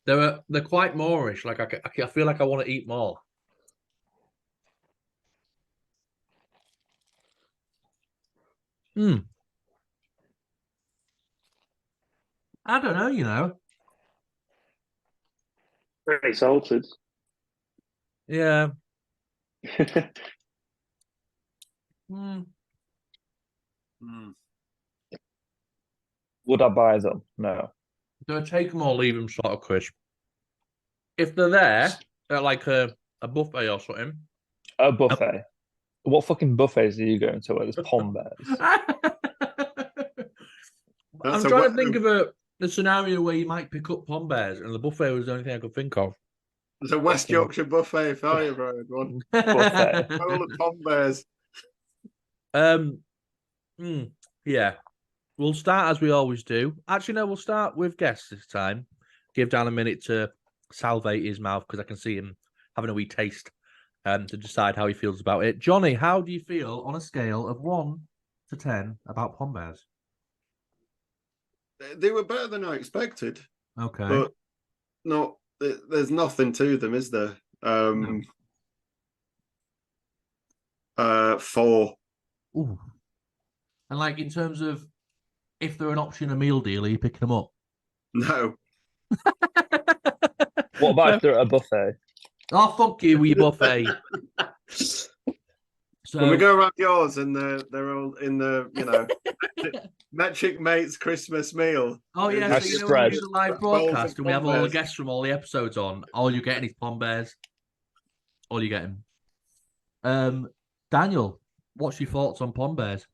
S1: They're quite moreish. Like I feel like I want to eat more. I don't know. You know.
S4: Pretty salted.
S1: Yeah. Mm.
S3: Would I buy them? No.
S1: Do I take them or leave them sort of crisp? If they're there at like a buffet or something.
S3: A buffet. What fucking buffets are you going to where there's Pom Bears?
S1: I'm trying to think of a scenario where you might pick up Pom Bears, and the buffet was the only thing I could think of.
S2: there's a West Yorkshire buffet if I ever had one.
S3: Buffet.
S2: All the Pom Bears.
S1: Yeah. We'll start as we always do. Actually, no, we'll start with guests this time. Give Dan a minute to salivate his mouth because I can see him having a wee taste to decide how he feels about it. Johnny, how do you feel on a scale of 1 to 10 about Pom Bears?
S2: They were better than I expected.
S1: Okay.
S2: But not. There's nothing to them, is there? 4.
S1: Ooh. And like in terms of if they're an option, a meal deal, are you picking them up?
S2: No.
S3: What about if they're at a buffet?
S1: Oh, fuck you, with your buffet. So
S2: when we go around yours and they're all in the Metric Mates Christmas meal.
S1: Oh yeah,
S3: Nice
S1: so you know
S3: spread.
S1: when we do the live broadcast and we have all the guests from all the episodes on, all you're getting is Pom Bears. All you're getting. Daniel, what's your thoughts on Pom Bears?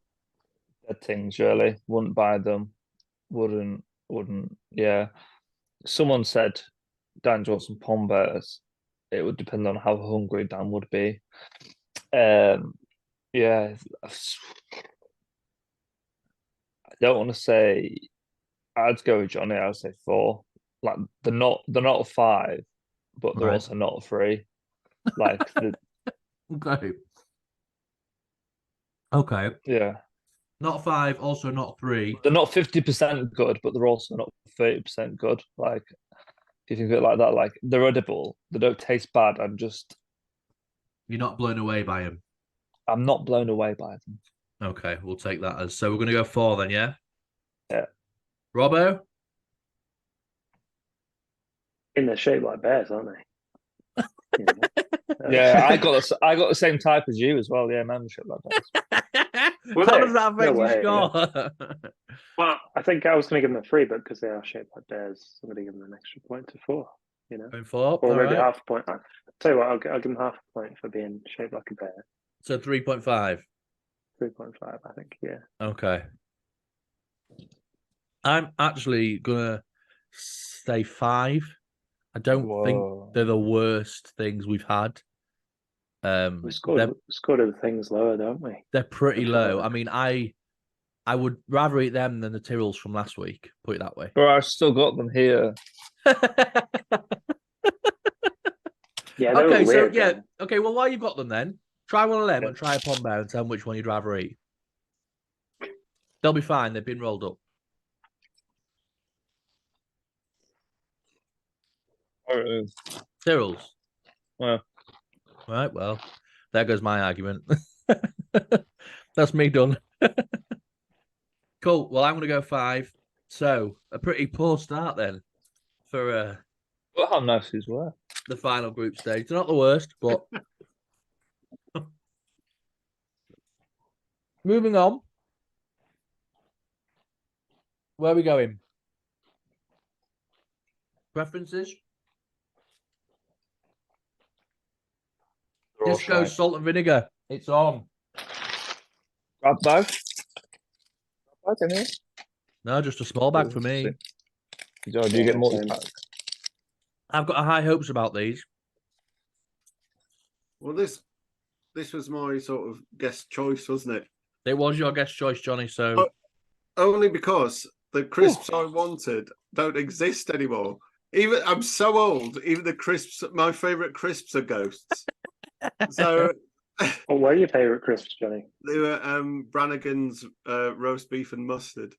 S3: Dead things, really. Wouldn't buy them. Wouldn't. Yeah. Someone said, Dan, do you want some Pom Bears? It would depend on how hungry Dan would be. Yeah. I don't want to say. I'd go with Johnny. I'd say 4. Like they're not a 5, but they're also not a 3. Like
S1: Okay.
S3: Yeah.
S1: Not 5, also not 3.
S3: They're not 50% good, but they're also not 30% good. Like if you think of it like that, like they're edible. They don't taste bad.
S1: You're not blown away by them.
S3: I'm not blown away by them.
S1: Okay, we'll take that as so. We're going to go 4 then, yeah.
S3: Yeah.
S1: Robbo.
S4: In the shape like bears, aren't they?
S3: Yeah, I got the same type as you as well. Yeah, man, shit like that.
S1: How does that affect your score?
S4: Yeah. Well, I think I was going to give them a 3, but because they are shaped like bears, I'm going to give them an extra point to 4. You know,
S1: Going 4,
S4: or maybe
S1: right.
S4: half a point. I'll tell you what, I'll give them half a point for being shaped like a bear.
S1: So 3.5.
S4: 3.5, I think. Yeah.
S1: Okay. I'm actually gonna say 5. I don't think they're the worst things we've had.
S4: We scored the things lower, don't we?
S1: They're pretty low. I mean, I would rather eat them than the Tyrrells from last week. Put it that way.
S3: But I've still got them here.
S4: Yeah.
S1: Okay. So
S4: weird,
S1: yeah.
S4: though.
S1: Okay. Well, while you've got them, then try one of them and try a Pom Bear and tell them which one you'd rather eat. They'll be fine. They've been rolled up. Tyrrells.
S3: Yeah.
S1: Right. Well, there goes my argument. That's me done. Cool. Well, I'm going to go 5. So a pretty poor start then. for
S3: Look how nice these were.
S1: the final group stage. They're not the worst, but moving on. Where are we going? Preferences?
S3: They're all
S1: Disco
S3: shite.
S1: salt and vinegar. It's on.
S3: Grab bag. Grab bag in here.
S1: No, just a small bag for me.
S3: Do you get multi-pack?
S1: I've got high hopes about these.
S2: Well, this was my sort of guest choice, wasn't it?
S1: It was your guest choice, Johnny. So
S2: only because the crisps I wanted don't exist anymore. Even I'm so old. Even the crisps, my favorite crisps are ghosts. So,
S4: what were your favorite crisps, Johnny?
S2: They were Brannigan's roast beef and mustard.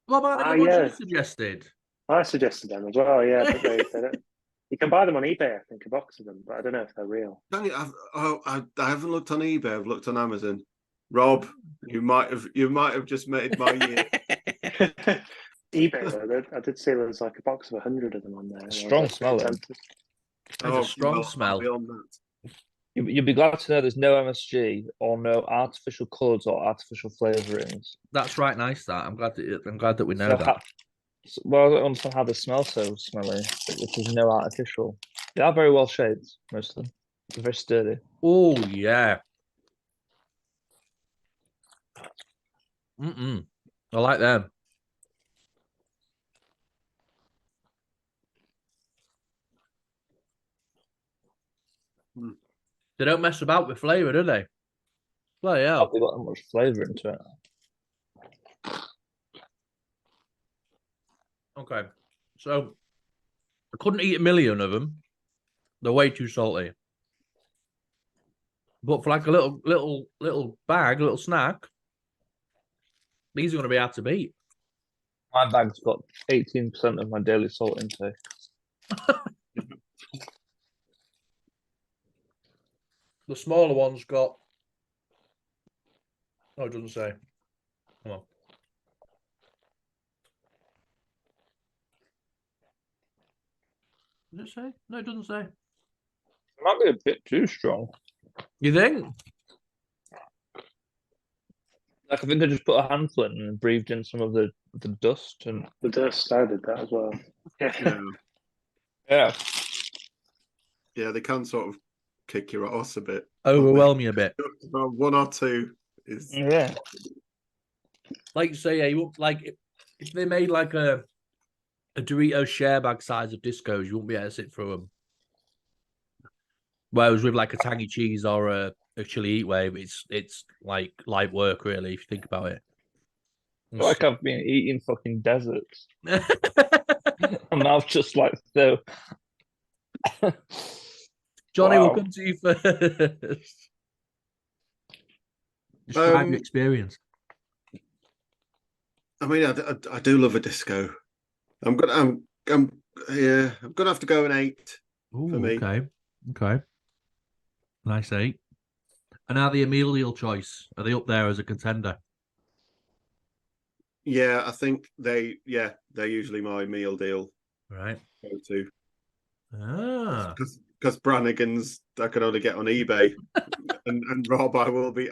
S1: What about the ones you suggested?
S4: I suggested them as well. Yeah, but they don't. You can buy them on eBay, I think, a box of them, but I don't know if they're real.
S2: I haven't looked on eBay. I've looked on Amazon. Rob, you might have just made my year.
S4: eBay, though, I did see there was like a box of 100 of them on there.
S3: Strong smell.
S1: There's a strong smell.
S2: Beyond that.
S3: You'd be glad to know there's no MSG or no artificial colours or artificial flavourings.
S1: That's right, nice. That I'm glad that we know that.
S3: Well, I don't understand how they smell so smelly, which is no artificial. They are very well shaped, most of them. They're very sturdy.
S1: Oh yeah. I like them. They don't mess about with flavour, do they? Well, yeah.
S3: They've got that much flavour into it.
S1: Okay. So I couldn't eat a million of them. They're way too salty. But for like a little bag, little snack, these are going to be hard to beat.
S3: My bag's got 18% of my daily salt intake.
S1: The smaller one's got... Oh, it doesn't say. Come on. Does it say? No, it doesn't say.
S3: It might be a bit too strong.
S1: You think?
S3: Like, I think I just put a handful in and breathed in some of the dust. And
S4: the dust, I did that as well.
S3: Yeah.
S2: Yeah, they can sort of kick your ass a bit.
S1: Overwhelm you a bit.
S2: One or two is...
S3: Yeah.
S1: Like you say, yeah, like if they made like a Doritos share bag size of discos, you wouldn't be able to sit through them. Whereas with like a tangy cheese or a chili heat wave, it's like light work, really, if you think about it.
S3: Like I've been eating fucking deserts. My mouth just like so.
S1: Johnny, we'll come to you first. Describe your experience.
S2: I mean, I do love a disco. I'm gonna have to go an 8 for me.
S1: Okay. Nice 8. And are they a meal deal choice? Are they up there as a contender?
S2: Yeah, I think they're usually my meal deal.
S1: Right.
S2: Go to.
S1: Because
S2: Brannigan's I can only get on eBay. and Rob, I will be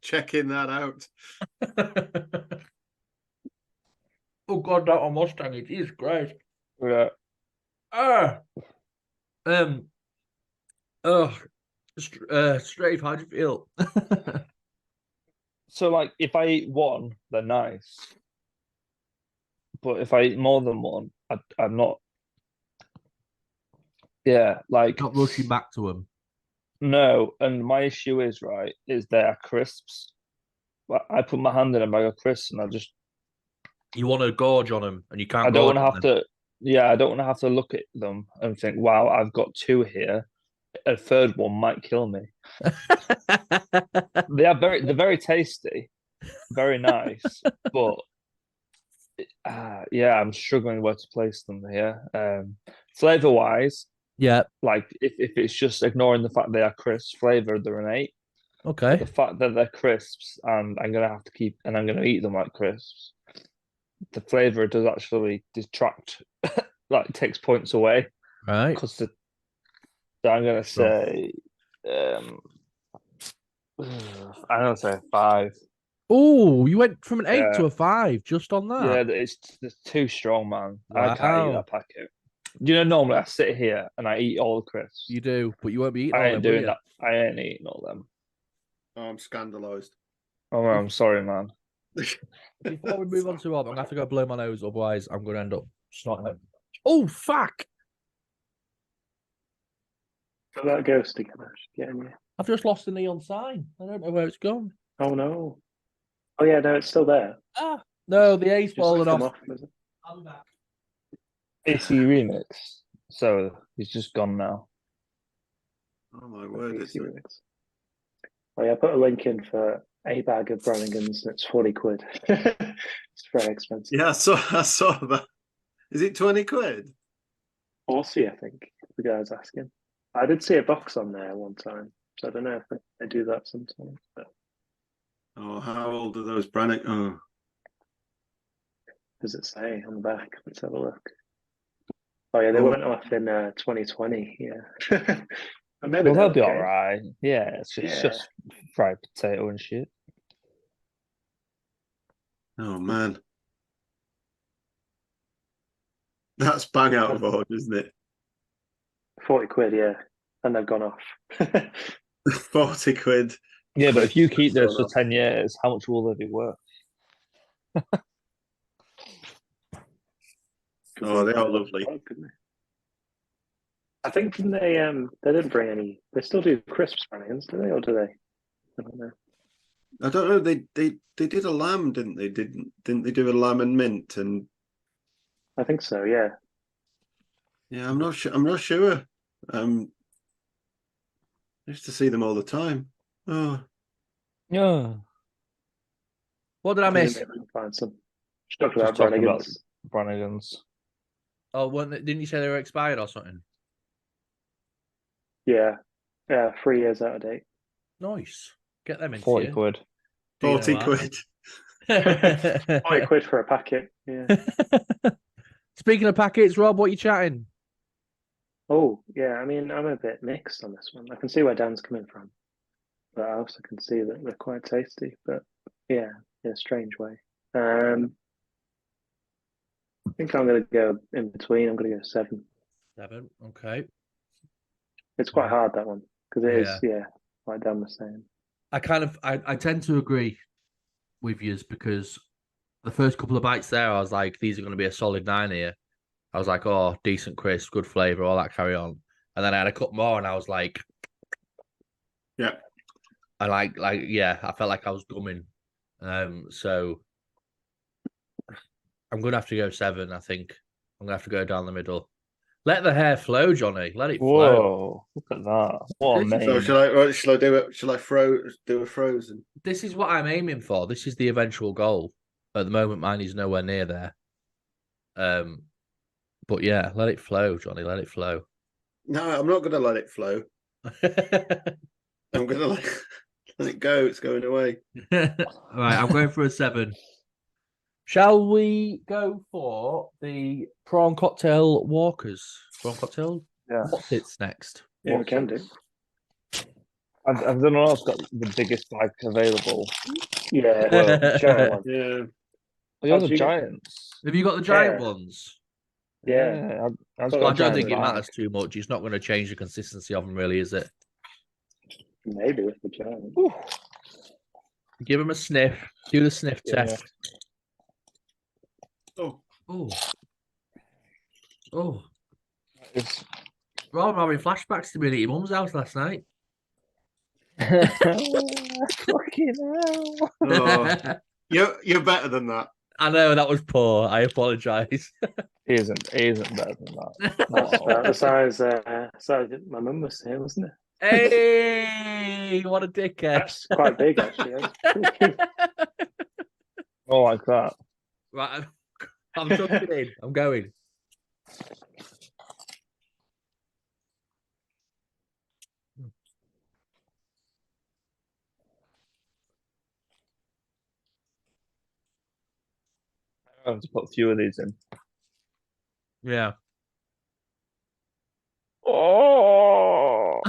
S2: checking that out.
S1: Oh God, that on Mustang, it is great.
S3: Yeah.
S1: Strafe, how do you feel?
S3: So, like, if I eat one, they're nice. But if I eat more than one, I'm not. Yeah, like
S1: not rushing back to them.
S3: No, and my issue is they are crisps. I put my hand in a bag of crisps, and
S1: you want to gorge on them, and you can't.
S3: I don't want to have to. Yeah, I don't want to have to look at them and think, "Wow, I've got 2 here. A third one might kill me." They're very tasty, very nice, but I'm struggling where to place them here. Flavor wise,
S1: yeah,
S3: like if it's just ignoring the fact they are crisps, flavor they're an 8.
S1: Okay.
S3: But the fact that they're crisps and I'm gonna have to keep and I'm gonna eat them like crisps, the flavor does actually detract like takes points away.
S1: Right.
S3: Because so I'm gonna say, I'm gonna say 5.
S1: Oh, you went from an 8 to
S3: Yeah.
S1: a 5 just on that.
S3: Yeah, it's too strong, man. I can't eat
S1: Wow.
S3: that packet. You know, normally I sit here and I eat all the crisps.
S1: You do, but you won't be eating
S3: I
S1: all
S3: ain't
S1: them, will
S3: doing
S1: you?
S3: that. I ain't eating all them.
S2: Oh, I'm scandalised.
S3: Oh, I'm sorry, man.
S1: Before we move on to Rob, I'm gonna have to go blow my nose, otherwise I'm gonna end up snotting. Oh fuck!
S4: Got that ghost again. Getting you.
S1: I've just lost the neon sign. I don't know where it's gone.
S4: Oh no. Oh yeah, no, it's still there.
S1: Ah, no, the A's
S4: Just
S1: fallen
S4: come
S1: off.
S4: is it?
S1: I'll be back.
S3: AC remix. So he's just gone now.
S2: Oh my word!
S4: AC remix. Oh yeah, I put a link in for a bag of Brannigans and it's 40 quid. It's very expensive.
S2: Yeah, I saw that. Is it 20 quid?
S4: 40, I think the guy's asking. I did see a box on there one time, so I don't know if they do that sometimes. But
S2: Oh, how old are those Brannick? Oh,
S4: does it say on the back? Let's have a look. Oh yeah, they
S2: Oh.
S4: went off in 2020. Yeah, and maybe
S3: Well,
S4: they're
S3: they'll be
S4: okay.
S3: all right. Yeah, it's
S4: Yeah.
S3: just fried potato and shit.
S2: oh man, that's bang out of order, isn't it?
S4: 40 quid, yeah, and they've gone off.
S2: 40 quid.
S3: Yeah, but if you keep those
S4: Gone
S3: for
S4: off.
S3: 10 years, how much will they be worth?
S2: Oh, they are lovely.
S4: I think they didn't bring any. They still do crisps, Brannigans, do they, or do they? I don't know.
S2: I don't know. They did a lamb, didn't they? Didn't they do a lamb and mint? And
S4: I think so. Yeah.
S2: yeah, I'm not sure. I'm not sure. I used to see them all the time. Oh,
S3: Yeah.
S1: What did I miss?
S4: Maybe I can find some. Just talking
S3: Just
S4: about
S3: talking about
S4: Brannigans.
S3: Brannigans.
S1: Oh, didn't you say they were expired or something?
S4: Yeah. 3 years out of date.
S1: Nice. Get them into
S3: 40
S1: you.
S3: quid.
S1: Do you know
S2: 40
S1: what?
S2: quid.
S4: 40 quid for a packet. Yeah.
S1: Speaking of packets, Rob, what you chatting?
S4: Oh, yeah. I mean, I'm a bit mixed on this one. I can see where Dan's coming from, but I also can see that they're quite tasty. But yeah, in a strange way. I think I'm going to go in between. I'm going to go 7.
S1: 7. Okay.
S4: It's quite hard, that one, because it is,
S1: Yeah.
S4: like Dan was saying.
S1: I tend to agree with you because the first couple of bites there, I was like, these are going to be a solid 9 here. I was like, oh, decent crisp, good flavour, all that carry on. And then I had a couple more and I was like,
S2: Yeah.
S1: I yeah, I felt like I was gumming. So I'm gonna have to go 7, I think. I'm gonna have to go down the middle. Let the hair flow, Johnny. Let it flow.
S3: Whoa, look at that. What a
S1: This is-
S2: So
S3: mane.
S2: shall I do it? Shall I do a frozen?
S1: This is what I'm aiming for. This is the eventual goal. At the moment, mine is nowhere near there. But yeah, let it flow, Johnny. Let it flow.
S2: No, I'm not going to let it flow. I'm going to let it go. It's going away.
S1: Right, I'm going for a 7. Shall we go for the prawn cocktail walkers? Prawn cocktail?
S3: Yeah.
S1: What's it's next?
S4: Yeah, we can do.
S3: I don't know if it's got the biggest bag available.
S4: Yeah,
S3: Well,
S4: giant one.
S2: Yeah.
S3: Oh, you're
S4: How'd
S3: the
S4: you get-
S3: Giants.
S1: Have you got the giant
S4: Yeah.
S1: ones?
S4: Yeah.
S3: I've
S4: Well,
S1: Well, I
S3: got a
S1: don't
S3: giant
S1: think it
S3: bag.
S1: matters too much. It's not going to change the consistency of them, really, is it?
S4: Maybe with the giant.
S3: Ooh.
S1: Give them a sniff. Do the sniff
S3: Yeah.
S1: test.
S2: Oh,
S1: Oh. Oh.
S3: It's...
S1: Rob, I'm having flashbacks to being at your mum's house last night.
S3: Fucking hell.
S2: oh. You're better than that.
S1: I know that was poor. I apologise.
S3: He isn't better than that.
S4: That's about the size my mum was saying, wasn't it?
S1: Hey, what a dickhead.
S4: That's quite big, actually. Eh?
S3: Oh, like that.
S1: Right, I'm tucking in. I'm going.
S3: I have to put a few of these in.
S1: Yeah.
S3: Oh,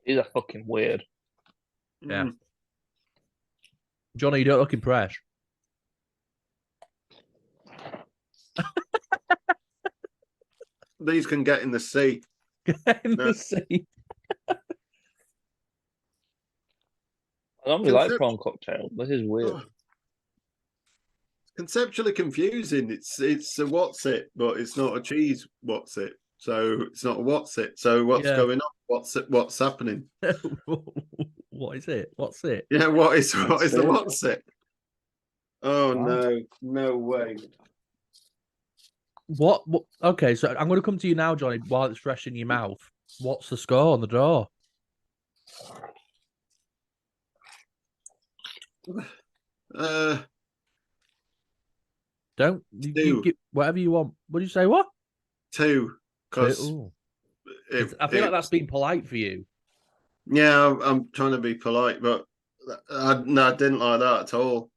S3: these are fucking weird.
S1: Yeah. Johnny, you don't look impressed.
S2: These can get in the sea.
S1: In the sea.
S3: I don't really like prawn cocktail. This is weird.
S2: Oh. Conceptually confusing. It's a what's it, but it's not a cheese what's it. So it's not a what's it. So what's going on? What's happening?
S1: What is it? What's it?
S2: Yeah, what is the what's it? Oh wow. No way.
S1: What? Okay, so I'm going to come to you now, Johnny, while it's fresh in your mouth. What's the score on the draw? Don't you get whatever you want. What did you say? What?
S2: 2. Because
S1: I feel like that's been polite for you.
S2: Yeah, I'm trying to be polite, but I didn't like that at all.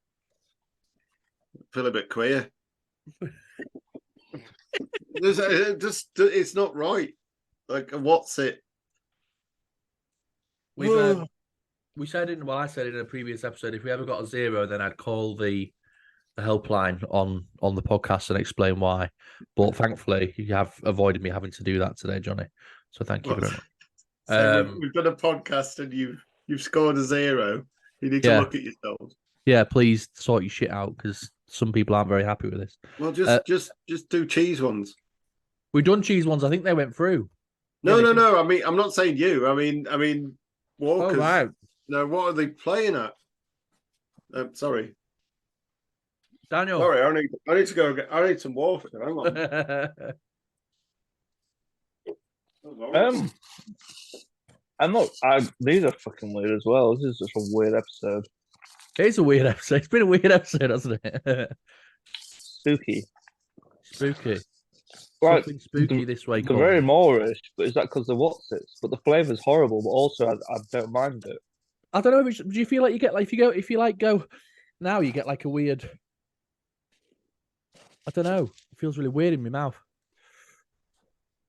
S2: I feel a bit queer. It's not right. Like, what's it?
S1: We said I said in a previous episode, if we ever got a 0, then I'd call the helpline on the podcast and explain why. But thankfully, you have avoided me having to do that today, Johnny. So thank you very much.
S2: So we've done a podcast and you've scored a 0. You need to look at yourselves.
S1: Yeah, please sort your shit out because some people aren't very happy with this.
S2: Well, just do cheese ones.
S1: We've done cheese ones. I think they went through.
S2: No. I mean, I'm not saying you. I mean, Walkers. Oh, right. No, what are they playing at? Sorry,
S1: Daniel.
S2: Sorry, I need to go. I need some water. Hang on.
S3: These are fucking weird as well. This is just a weird episode.
S1: It's a weird episode. It's been a weird episode, hasn't it?
S3: Spooky.
S1: Right. Something spooky this way.
S3: They're very Moorish, but is that because of what's it? But the flavour's horrible, but also I don't mind it.
S1: I don't know. Do you feel like you get like if you go now, you get like a weird. I don't know. It feels really weird in my mouth.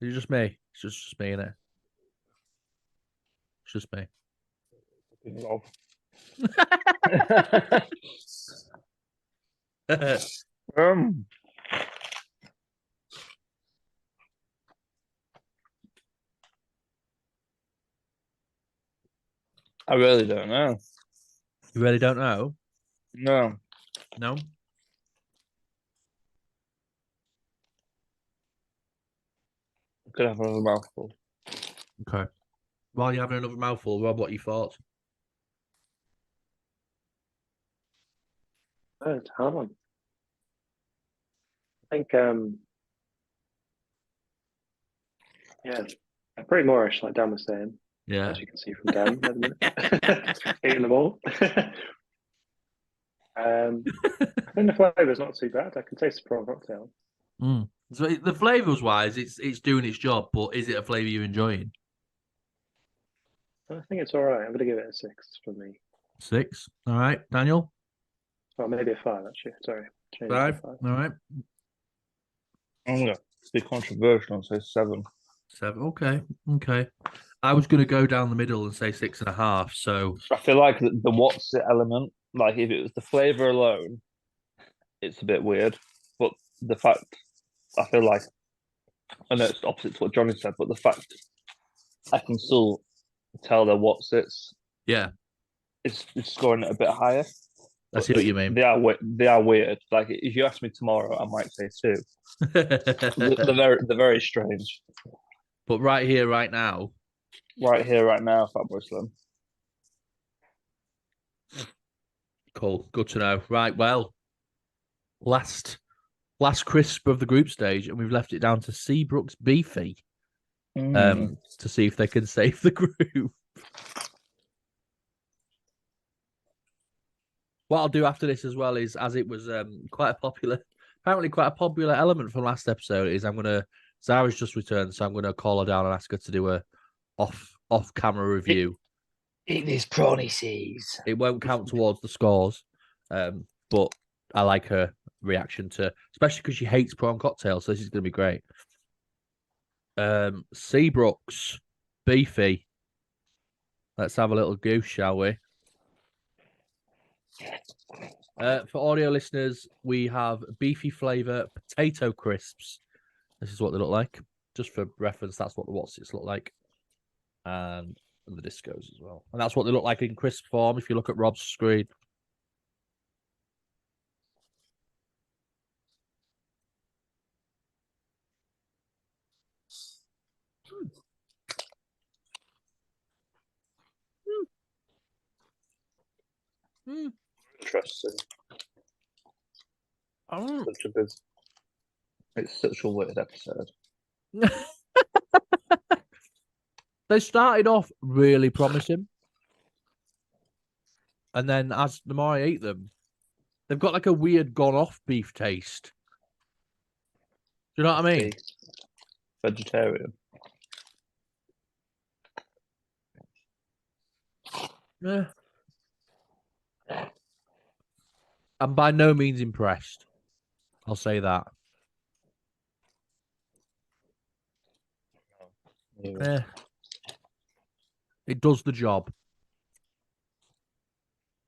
S1: It's just me. It's just me, innit? It's just me.
S3: I really don't know.
S1: You really don't know?
S3: No. Could have another mouthful.
S1: Okay. While you're having another mouthful, Rob, what are your thoughts?
S4: Oh, it's a hard one. I think, pretty Moorish, like Dan was saying.
S1: Yeah.
S4: As you can see from Dan, eating them all. I think the flavour's not too bad. I can taste the prawn cocktail.
S1: So the flavours wise, it's doing its job, but is it a flavour you're enjoying?
S4: I think it's all right. I'm going to give it a 6 for me.
S1: 6. All right, Daniel.
S4: Oh, maybe a 5 actually. Sorry.
S1: 5. All right.
S3: I'm going to be controversial and say 7.
S1: 7. Okay. I was going to go down the middle and say 6.5. So
S3: I feel like the what's it element, like if it was the flavour alone, it's a bit weird. But the fact, I feel like, I know it's opposite to what Johnny said, but the fact I can still tell they're what's it's.
S1: Yeah.
S3: It's scoring it a bit higher.
S1: I see what you mean.
S3: They are weird. Like if you ask me tomorrow, I might say 2. they're very strange.
S1: But right here, right now,
S3: Fatboy Slim.
S1: Cool. Good to know. Right. Well, last crisp of the group stage, and we've left it down to Seabrook's Beefy to see if they can save the group. What I'll do after this as well is, as it was apparently quite a popular element from last episode, is Zara's just returned, so I'm going to call her down and ask her to do a off camera review.
S3: Eat these prawny seeds.
S1: It won't count towards the scores, but I like her reaction to, especially because she hates prawn cocktails. So this is going to be great. Seabrooks, beefy. Let's have a little goose, shall we? For audio listeners, we have beefy flavor potato crisps. This is what they look like. Just for reference, that's what the Watsits look like. And the discos as well. And that's what they look like in crisp form if you look at Rob's screen.
S3: Interesting.
S1: Oh.
S3: Such a good. It's such a weird episode.
S1: They started off really promising. And then as the more I eat them, they've got like a weird gone off beef taste. Do you know what I mean?
S3: Vegetarian.
S1: Yeah. I'm by no means impressed. I'll say that. Yeah. It does the job.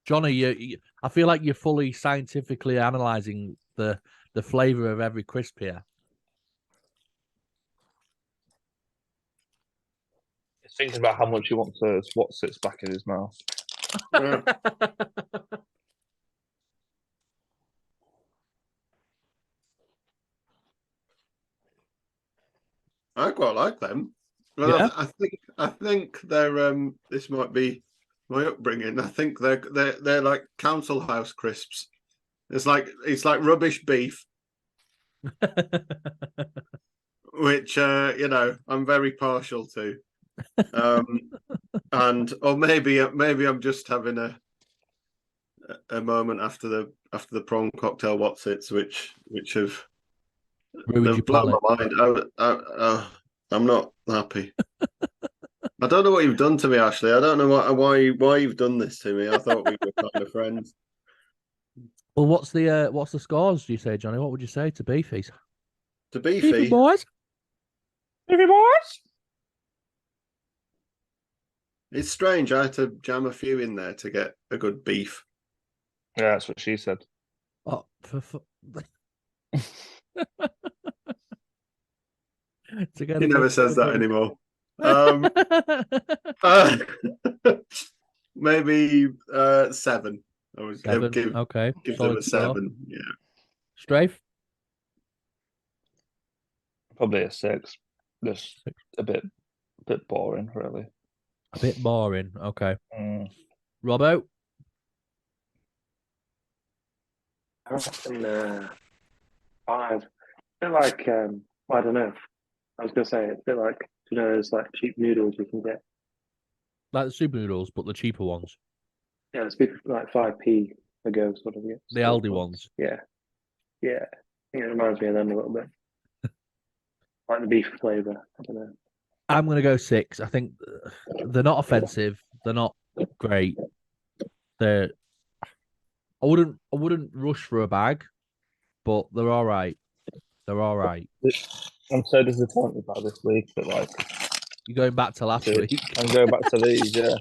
S1: Johnny, I feel like you're fully scientifically analysing the flavour of every crisp here.
S3: He's thinking about how much he wants what sits back in his mouth.
S2: Yeah. I quite like them. Well,
S1: Yeah?
S2: I think they're this might be my upbringing. I think they're like council house crisps. It's like rubbish beef, which I'm very partial to. And or maybe I'm just having a moment after the prawn cocktail Watsits, which have
S1: Ruined your
S2: they've blown
S1: palate.
S2: my mind. I'm not happy. I don't know what you've done to me, Ashley. I don't know why you've done this to me. I thought we were kind of friends.
S1: Well, what's the scores, do you say, Johnny? What would you say to beefies?
S2: To
S1: Beefy
S2: beefy,
S1: boys?
S3: Beefy boys!
S2: it's strange. I had to jam a few in there to get a good beef.
S3: Yeah, that's what she said.
S1: Oh,
S2: He never says that anymore. Maybe 7. I would
S1: 7.
S2: give
S1: Okay.
S2: them
S1: Solid
S2: a
S1: score.
S2: 7. Yeah.
S1: Strafe?
S3: Probably a 6. Just a bit boring, really.
S1: A bit boring. Okay.
S3: Mm.
S1: Robbo?
S4: I reckon 5. A bit like I don't know. I was gonna say it's a bit like those like cheap noodles you can get.
S1: Like the super noodles, but the cheaper ones.
S4: Yeah, it's like 5p a go sort of. Yeah,
S1: The Aldi ones.
S4: Yeah, yeah. I think it reminds me of them a little bit. Like the beef flavour. I don't know.
S1: I'm going to go 6. I think they're not offensive. They're not great. They're. I wouldn't rush for a bag, but they're all right. They're all right.
S3: I'm so disappointed by this week, but like
S1: You're going back to last week.
S3: I'm going back to these, yeah.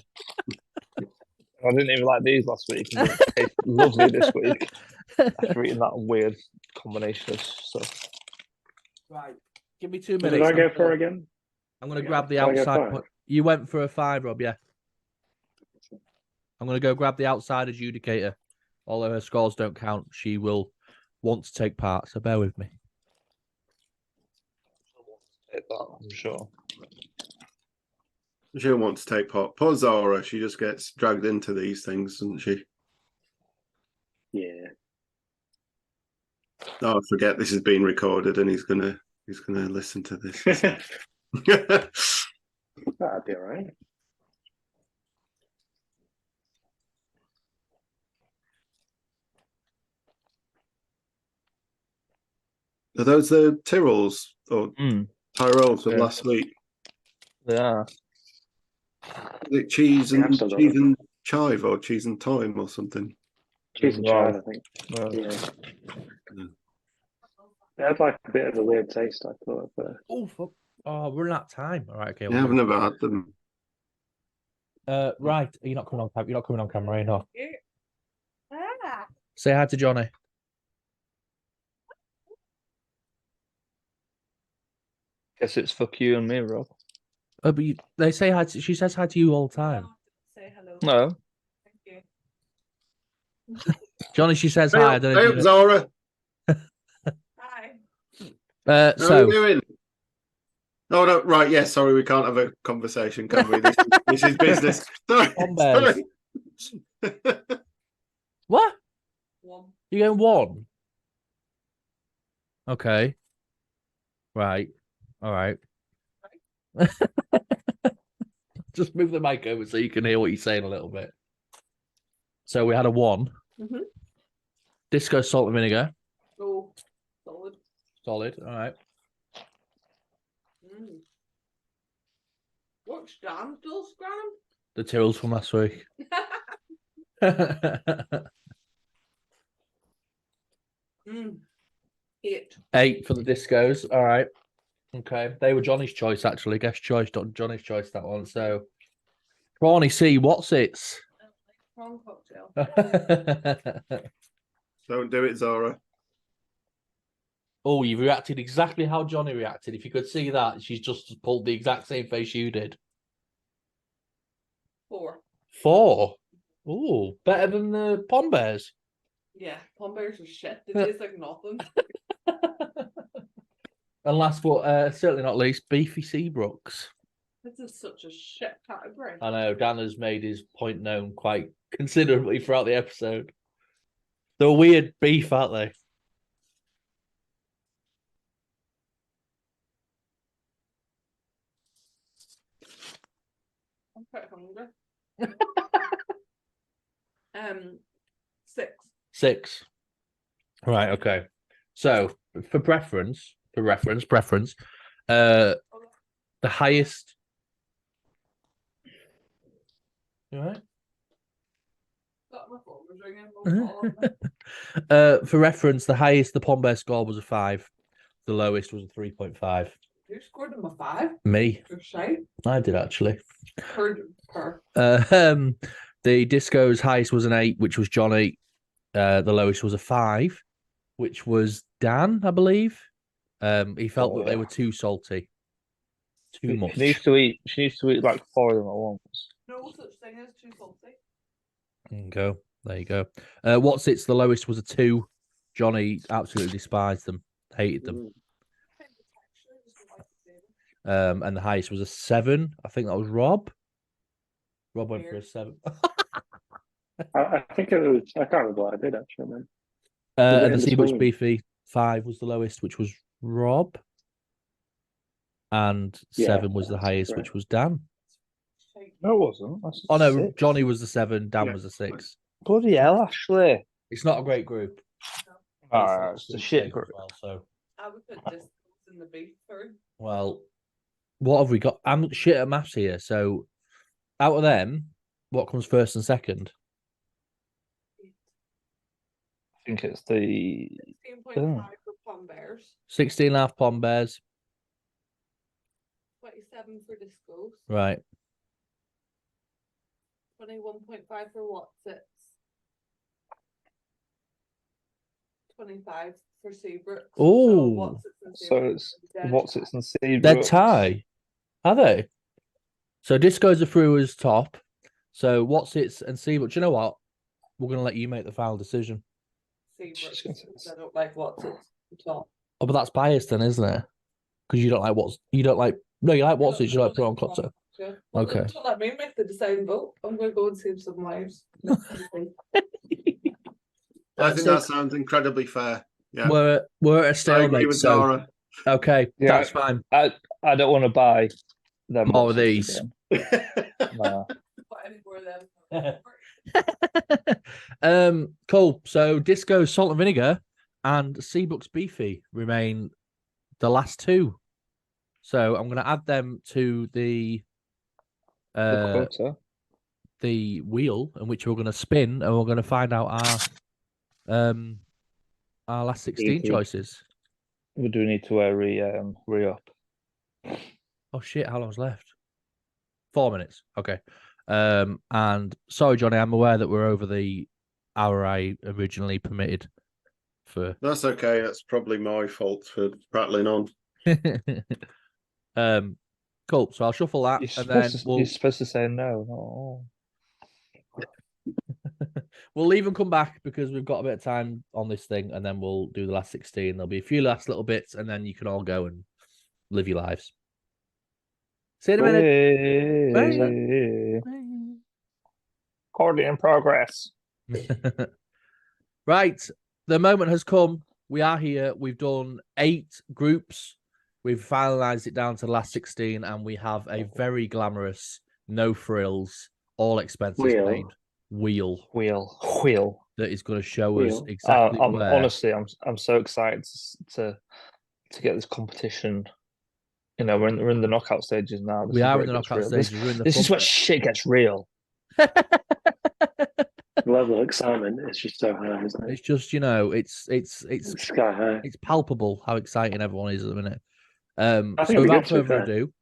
S3: I didn't even like these last week, and it tastes lovely this week after eating that weird combination of stuff.
S1: Right. Give me 2
S4: What
S1: minutes.
S4: did I go for again?
S1: I'm going to grab the
S4: Did I go
S1: outside.
S4: 5?
S1: You went for a 5, Rob, yeah. I'm going to go grab the outside adjudicator. Although her scores don't count, she will want to take part, so bear with me.
S3: I'm sure.
S2: She'll want to take part. Poor Zara, she just gets dragged into these things, doesn't she?
S4: Yeah.
S2: Oh, I forget this is being recorded, and he's gonna listen to this.
S4: That'd be all right.
S2: Are those the Tyrrells or Tyrols from last week?
S3: Yeah.
S2: Is it cheese
S4: Yeah, I've
S2: and
S4: still got them.
S2: chive or cheese and thyme or something?
S4: Cheese and
S3: Wow.
S4: chive, I think.
S3: No.
S4: Yeah.
S2: Yeah.
S4: It had like a bit of a weird taste, I thought. But
S1: Oh, fuck. Oh, we're running out of time. All right, okay.
S2: Yeah, I've never had them.
S1: Right. You're not coming on camera. You're not coming on camera, you know.
S5: Ah.
S1: Say hi to Johnny.
S3: Guess it's fuck you and me, Rob.
S1: Oh, but they say hi. She says hi to you all the time.
S5: Say hello.
S3: No.
S5: Thank you.
S1: Johnny, she says hi. I don't know
S2: Hey
S1: if
S2: up,
S1: you
S2: Zora.
S5: Hi.
S2: How are
S1: so
S2: you doing? Oh no, right, yeah, sorry, we can't have a conversation, can we? This is business. Sorry.
S1: On bears.
S2: Sorry.
S1: What?
S5: One.
S1: You going one? Okay. Right. All right. Just move the mic over so you can hear what you're saying a little bit. So we had a one.
S5: Mm-hmm.
S1: Disco salt and vinegar.
S5: Oh, solid.
S1: Solid. All right.
S5: Mm. What's Dan still scram?
S1: The Tyrrells from last week.
S5: Mm. 8.
S1: 8 for the discos. All right. Okay. They were Johnny's choice, actually. Guest choice, Johnny's choice, that one. So, Prawny C, what's it?
S5: Wrong cocktail.
S2: Don't do it, Zora.
S1: Oh, you've reacted exactly how Johnny reacted. If you could see that, she's just pulled the exact same face you did.
S5: 4.
S1: 4. Oh, better than the Pond Bears.
S5: Yeah, Pond Bears are shit. They taste like nothing.
S1: And last but certainly not least, Beefy Seabrooks.
S5: This is such a shit category.
S1: I know Dan has made his point known quite considerably throughout the episode. They're weird beef, aren't they?
S5: I'm quite hungry. 6.
S1: 6. Right, okay. So for reference, the highest. You all right?
S5: Got my phone was ringing. Won't fall on me.
S1: For reference, the highest the Pond Bear score was a 5. The lowest was a 3.5.
S5: Who scored them a 5?
S1: Me.
S5: For shite.
S1: I did actually.
S5: Per.
S1: The disco's highest was an 8, which was Johnny. The lowest was a 5, which was Dan, I believe. He felt that they were too salty. Too much.
S3: She needs to eat like 4 of them at once.
S5: No such thing as too salty.
S1: There you go. What's it's the lowest was a 2. Johnny absolutely despised them, hated them.
S5: I think the texture is like the same.
S1: And the highest was a 7. I think that was Rob. Rob went for a
S5: Weird.
S1: 7.
S4: I think it was. I can't remember what I did actually. Man.
S1: And the
S4: in
S1: Seabucks
S4: between?
S1: Beefy 5 was the lowest, which was Rob. And 7 was the
S4: that's
S1: highest,
S4: right.
S1: which was Dan.
S3: No, it wasn't. That's
S1: Oh no,
S3: 6.
S1: Johnny was the 7, Dan
S2: Yeah.
S1: was the 6.
S3: Bloody hell, Ashley.
S1: It's not a great group.
S3: Alright, it's a
S1: Food
S3: shit
S1: safe as
S3: group.
S1: well, so
S5: I would put this in the beef third.
S1: well, what have we got? I'm shit at maths here. So out of them, what comes first and second?
S3: I think it's the
S5: 16.5 for Pond Bears.
S1: 16.5 Pond Bears.
S5: 27 for Discos.
S1: Right.
S5: 21.5 for What's It's. 25 for Seabrooks.
S1: Ooh.
S3: so it's what's it's and Seabrooks.
S1: They're tie. Are they? So Disco's are through as top. So what's it's and Seabrooks. Do you know what? We're gonna let you make the final decision.
S5: Seabrooks. Because I don't like What's It's at all.
S1: Oh, but that's biased then, isn't it? Because you don't like you like what's it, you like prawn cocktail.
S5: Yeah. Well,
S1: Okay.
S5: don't let me make the deciding vote. I'm going to go and save some lives.
S2: I think that sounds incredibly fair. Yeah.
S1: We're at a
S2: I
S1: stalemate.
S2: agree with
S1: So
S2: Zara.
S1: okay,
S3: Yeah.
S1: that's fine.
S3: I don't want to buy them.
S1: More of
S3: boxes
S1: these.
S3: again. No.
S5: Put any more of them.
S1: Cool. So Disco Salt and Vinegar and Seabrooks Beefy remain the last 2. So I'm going to add them to the the wheel in which we're going to spin, and we're going to find out our last 16 choices.
S3: We do need to re-up.
S1: Oh shit! How long's left? 4 minutes. Okay. And sorry, Johnny, I'm aware that we're over the hour I originally permitted.
S2: That's okay. That's probably my fault for prattling on.
S1: Cool. So I'll shuffle that,
S3: You're supposed to say no. Oh.
S1: We'll leave and come back because we've got a bit of time on this thing, and then we'll do the last 16. There'll be a few last little bits, and then you can all go and live your lives. See you in a minute. Bye.
S3: Recording in progress.
S1: Right. The moment has come. We are here. We've done 8 groups. We've finalized it down to the last 16, and we have a very glamorous, no frills, all expenses paid wheel that is going to show us exactly where.
S3: Honestly, I'm so excited to get this competition. You know, we're in the knockout stages now.
S1: We are in the knockout stages.
S3: This is where shit gets real.
S4: The level of excitement is just so high, isn't it?
S1: It's just, you know, it's
S4: sky high.
S1: It's palpable how exciting everyone is at the minute.
S4: So
S1: without further ado,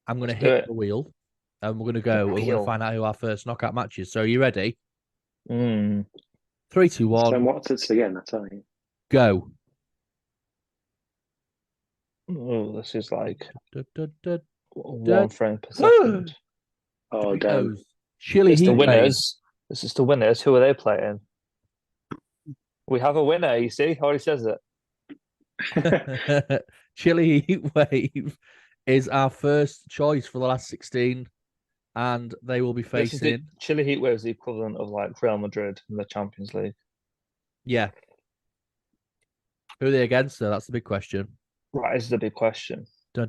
S1: I'm going to hit the wheel, and we're going to go. We're going to find out who our first knockout match is. So, are you ready? 3, 2, 1.
S4: So what's it again? I tell you.
S1: Go.
S3: Oh, this is like 1 frame per second.
S4: Oh, damn.
S1: Chili
S3: It's
S1: heat
S3: the winners. This is the winners. Who are they playing? We have a winner, you see? How he says
S1: it. Chili Heat Wave is our first choice for the last 16, and they will be facing...
S3: Chili Heat Wave is the equivalent of like Real Madrid in the Champions League.
S1: Yeah. Who are they against, though? That's the big question.
S3: Right, this is the big question.
S1: Ooh.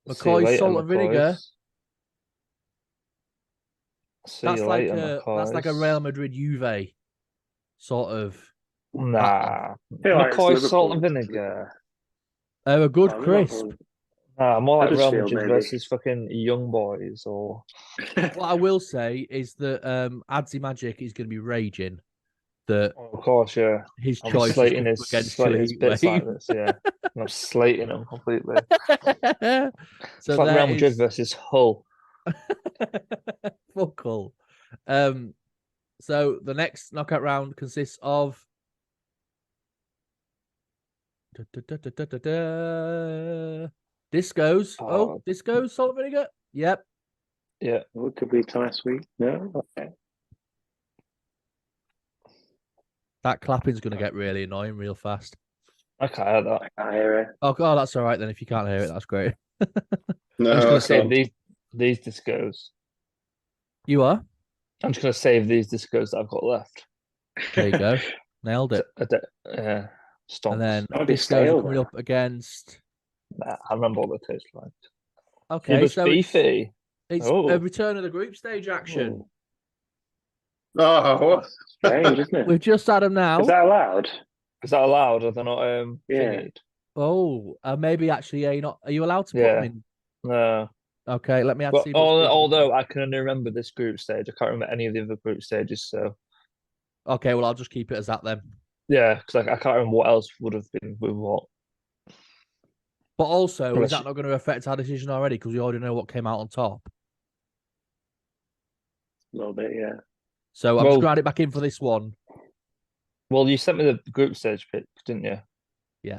S1: McCoy salt and vinegar. That's like a Real Madrid Juve sort of.
S3: Nah, McCoy salt and vinegar.
S1: Oh, a good crisp.
S3: Nah, more like Real Madrid versus fucking Young Boys. Or
S1: what I will say is that ACmmetric is going to be raging. That
S3: of course, yeah.
S1: His choice slating
S3: against Chili bits like this, yeah. I'm slating him completely. So it's like Real Madrid versus Hull.
S1: Fuck Hull. So the next knockout round consists of discos. Oh, discos, salt and vinegar. Yep.
S3: Yeah.
S4: What could be Thai sweet? No. Okay.
S1: That clapping's going to get really annoying real fast.
S3: I can't hear that.
S4: I can't hear it.
S1: Oh, that's all right then. If you can't hear it, that's great.
S2: No,
S3: I'm just going to save these discos.
S1: You are?
S3: I'm just going to save these discos that I've got left.
S1: There you go. Nailed it.
S3: Stonks.
S1: And then discos are coming up against...
S3: Nah, I remember what they taste like.
S1: Okay,
S3: so beefy.
S1: It's a return of the group stage action.
S2: Oh,
S4: strange, isn't it?
S1: We've just had them now.
S4: Is that allowed?
S3: Is that allowed? Are they not thingied?
S1: Oh, maybe actually, are you allowed to put them in?
S3: No.
S1: Okay, let me add.
S3: Although I can only remember this group stage, I can't remember any of the other group stages. So,
S1: okay, well, I'll just keep it as that then.
S3: Yeah, because I can't remember what else would have been with what.
S1: But also, is that not going to affect our decision already? Because we already know what came out on top.
S4: A little bit, yeah.
S1: So I'm just going to add it back in for this one.
S3: Well, you sent me the group stage pick, didn't you?
S1: Yeah.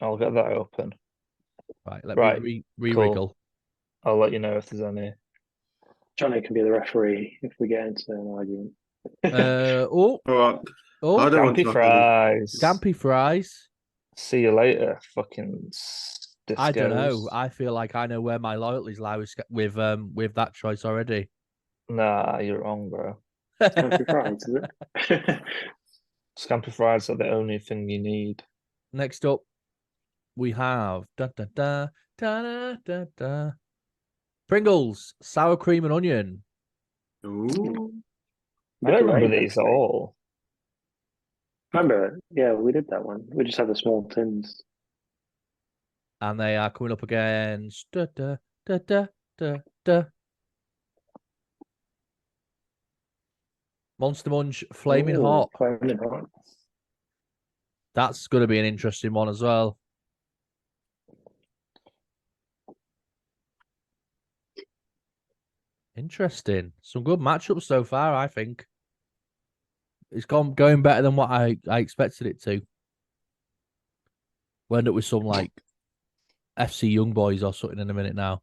S3: I'll get that open.
S1: Right, let me re-wriggle.
S3: I'll let you know if there's any.
S4: Johnny can be the referee if we get into an argument.
S3: Scampy fries.
S1: Scampy fries.
S3: See you later, fucking discos.
S1: I don't know. I feel like I know where my loyalties lie with that choice already.
S3: Nah, you're wrong, bro.
S4: Scampy fries, is it?
S3: Scampy fries are the only thing you need.
S1: Next up, we have Pringles, sour cream and onion.
S2: Ooh.
S3: I don't remember these at all.
S4: Remember, yeah, we did that one. We just had the small tins.
S1: And they are coming up against da, da, da, da, da, da. Monster Munch Flaming
S4: Ooh,
S1: Hot.
S4: Flaming hot.
S1: That's going to be an interesting one as well. Interesting. Some good matchups so far, I think. It's going better than what I expected it to. We'll end up with some like FC Young Boys or something in a minute now.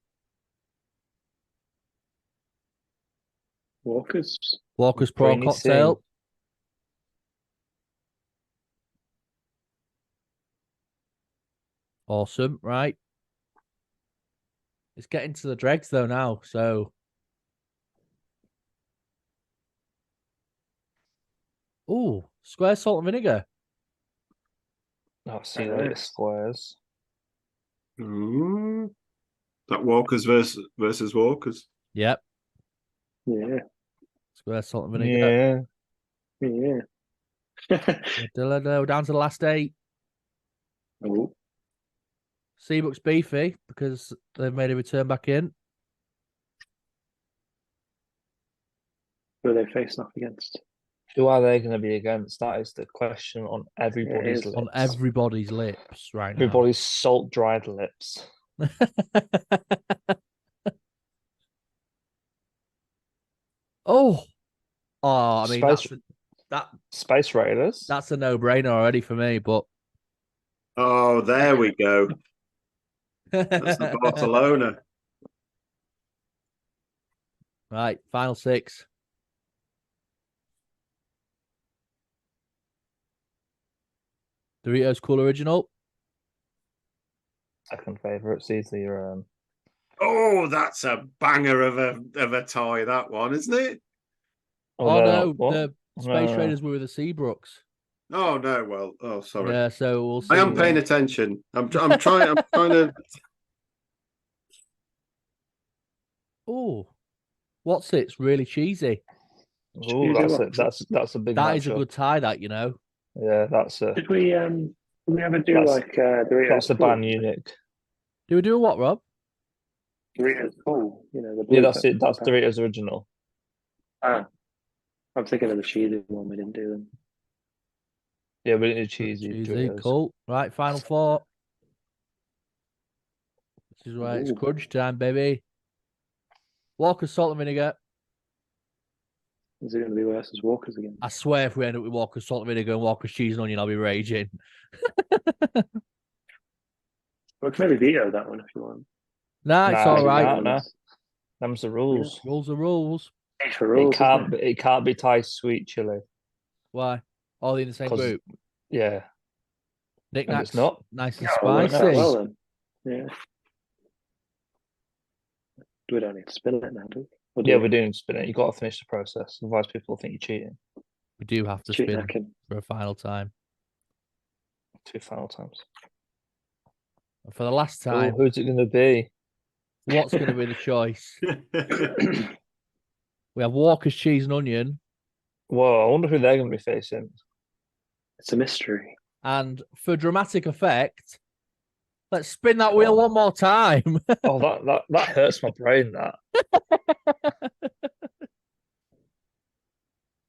S4: Walker's
S1: Prawn
S3: Brainy
S1: Cocktail.
S3: Singh.
S1: Awesome, right? It's getting to the dregs though now, so. Ooh, square salt and vinegar.
S3: Oh, see you later,
S4: nice.
S3: squares.
S2: Ooh. That Walkers versus Walkers.
S1: Yep,
S4: Yeah,
S1: square salt and vinegar.
S3: Yeah.
S4: yeah.
S1: Down to the last 8.
S4: Oh,
S1: Seabuck's beefy because they've made a return back in.
S4: who are they facing off against?
S3: Who are they going to be against? That is the question on everybody's
S4: is.
S3: lips.
S1: On everybody's lips right now.
S3: Everybody's salt-dried lips.
S1: Oh, I mean
S3: Space Raiders.
S1: that's a no-brainer already for me. But
S2: Oh, there we go. That's the Barcelona.
S1: Right, final 6. Doritos Cool Original.
S3: Second favourite. It's easily your
S2: Oh, that's a banger of a tie, that one, isn't it?
S1: Oh no,
S3: what?
S1: the Space Raiders were with the Seabrooks.
S2: Oh no, well, oh sorry.
S1: Yeah, so we'll see.
S2: I am paying attention. I'm trying to.
S1: Oh, what's it's really cheesy.
S3: Oh, that's a big.
S1: That is a
S3: matchup.
S1: good tie. That you know.
S3: Yeah, that's a.
S4: Did we ever do
S3: That's-
S4: like Doritos?
S3: That's the
S4: Cool?
S3: Bayern Munich.
S1: Do we do a what, Rob?
S4: Doritos Cool. You know the blue
S3: Yeah, that's it. That's
S4: pepper.
S3: Doritos original.
S4: Ah, I'm thinking of the cheesy one. We didn't do them.
S3: Yeah, we didn't do cheesy.
S1: Cheesy,
S3: Doritos.
S1: cool. Right, final 4. This is right. It's
S4: Ooh.
S1: crunch time, baby. Walker's salt and vinegar.
S4: Is it going to be worse as Walkers again?
S1: I swear, if we end up with Walker's salt and vinegar and Walker's cheese and onion, I'll be raging.
S4: We can maybe veto that one if you want.
S1: Nah, it's all right.
S3: Nah. Them's the rules.
S1: Rules are rules.
S4: For rules,
S3: It can't be Thai sweet chili.
S1: Why? All in the same
S3: 'Cause-
S1: group.
S3: Yeah.
S1: Knickknacks.
S3: it's not.
S1: Nice and
S4: Oh, well,
S1: spicy.
S4: well then. Yeah. We don't need to spin it now, do we? Or do
S3: Yeah,
S4: we?
S3: we're doing spin it. You got to finish the process, otherwise people think you're cheating.
S1: We do have to
S4: Cheat
S1: spin
S4: hacking.
S1: for a final time.
S3: 2 final times.
S1: And for the last time,
S3: who's it going to be?
S1: what's going to be the choice? We have Walker's cheese and onion.
S3: Whoa, I wonder who they're going to be facing.
S4: It's a mystery.
S1: And for dramatic effect, let's spin that wheel one more time.
S3: Oh, that hurts my brain. That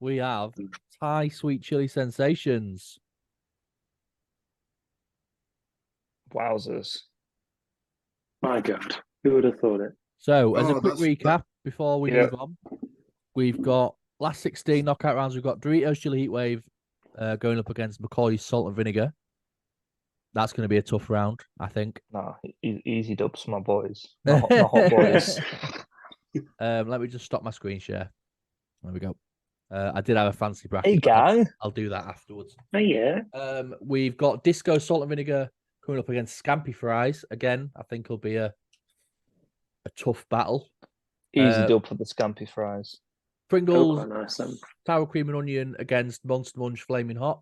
S1: We have Thai sweet chili sensations.
S3: wowzers.
S4: My God, who would have thought it?
S1: So, as a
S2: Oh,
S1: quick recap before we
S3: Yeah.
S1: move on, we've got last 16 knockout rounds. We've got Doritos Chili Heatwave going up against McCoy's Salt and Vinegar. That's going to be a tough round, I think.
S3: Nah, easy dubs, my boys. My hot boys.
S1: Let me just stop my screen share. There we go. I did have a fancy bracket.
S3: Hey,
S1: but
S3: gang.
S1: I'll do that afterwards.
S4: Oh yeah.
S1: We've got Disco Salt and Vinegar coming up against Scampi Fries. Again, I think it'll be a tough battle.
S3: Easy dub for the Scampi Fries.
S1: Pringles,
S4: Quite nice, then.
S1: Sour Cream and Onion against Monster Munch Flaming Hot.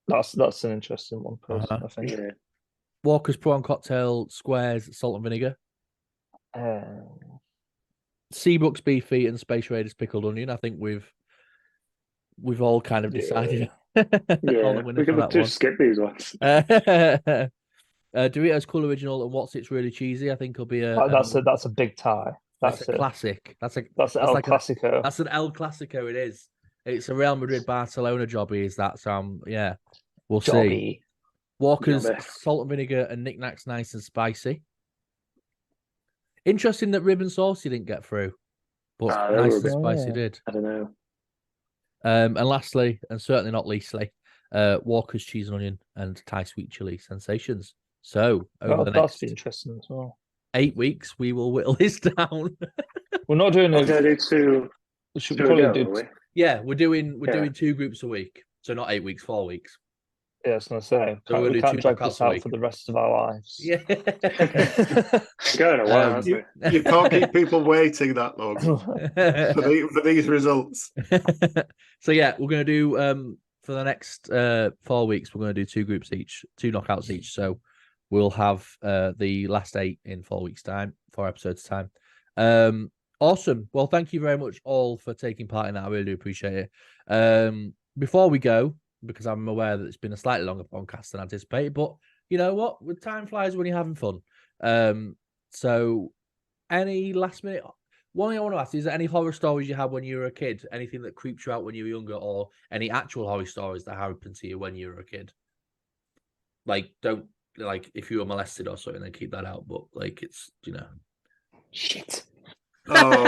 S3: That's an interesting one, personally, I think.
S4: Yeah.
S1: Walker's Prawn Cocktail, Squares, Salt and Vinegar. Seabrooks Beefy and Space Raiders Pickled Onion. I think we've all kind of decided
S4: Yeah, we could just skip these ones.
S1: Doritos Cool Original and What's It's Really Cheesy, I think will be
S3: that's a big tie.
S1: That's a classic. That's
S3: El
S1: like
S3: Clasico.
S1: That's an El Clasico. It is. It's a Real Madrid Barcelona jobby. Is that? So yeah, we'll see. Walker's
S4: Jobby.
S1: salt and vinegar and knickknacks nice and spicy. Interesting that rib and saucy didn't get through, but nice and spicy did.
S4: I don't know.
S1: And lastly, and certainly not leastly, Walker's cheese and onion and Thai sweet chili sensations. So over the next
S3: interesting as well.
S1: 8 weeks, we will whittle this down.
S3: We're not doing
S4: it. We're
S1: doing 2 groups a week. So not 8 weeks, 4 weeks.
S3: Yeah, I was going to say, we can't drag this out for the rest of our lives.
S1: Yeah.
S4: Going a while,
S2: you can't keep people waiting that long for these results.
S1: So yeah, we're going to do for the next 4 weeks, we're going to do 2 groups each, 2 knockouts each. So we'll have the last 8 in 4 weeks' time, 4 episodes' time. Awesome. Well, thank you very much all for taking part in that. I really do appreciate it. Before we go, because I'm aware that it's been a slightly longer podcast than anticipated, but you know what? With time flies when you're having fun. So any last minute, one thing I want to ask, is there any horror stories you had when you were a kid? Anything that creeped you out when you were younger, or any actual horror stories that happened to you when you were a kid? Like, don't, like, if you were molested or something, then keep that out, but like, it's, you know.
S3: Shit.
S2: Oh.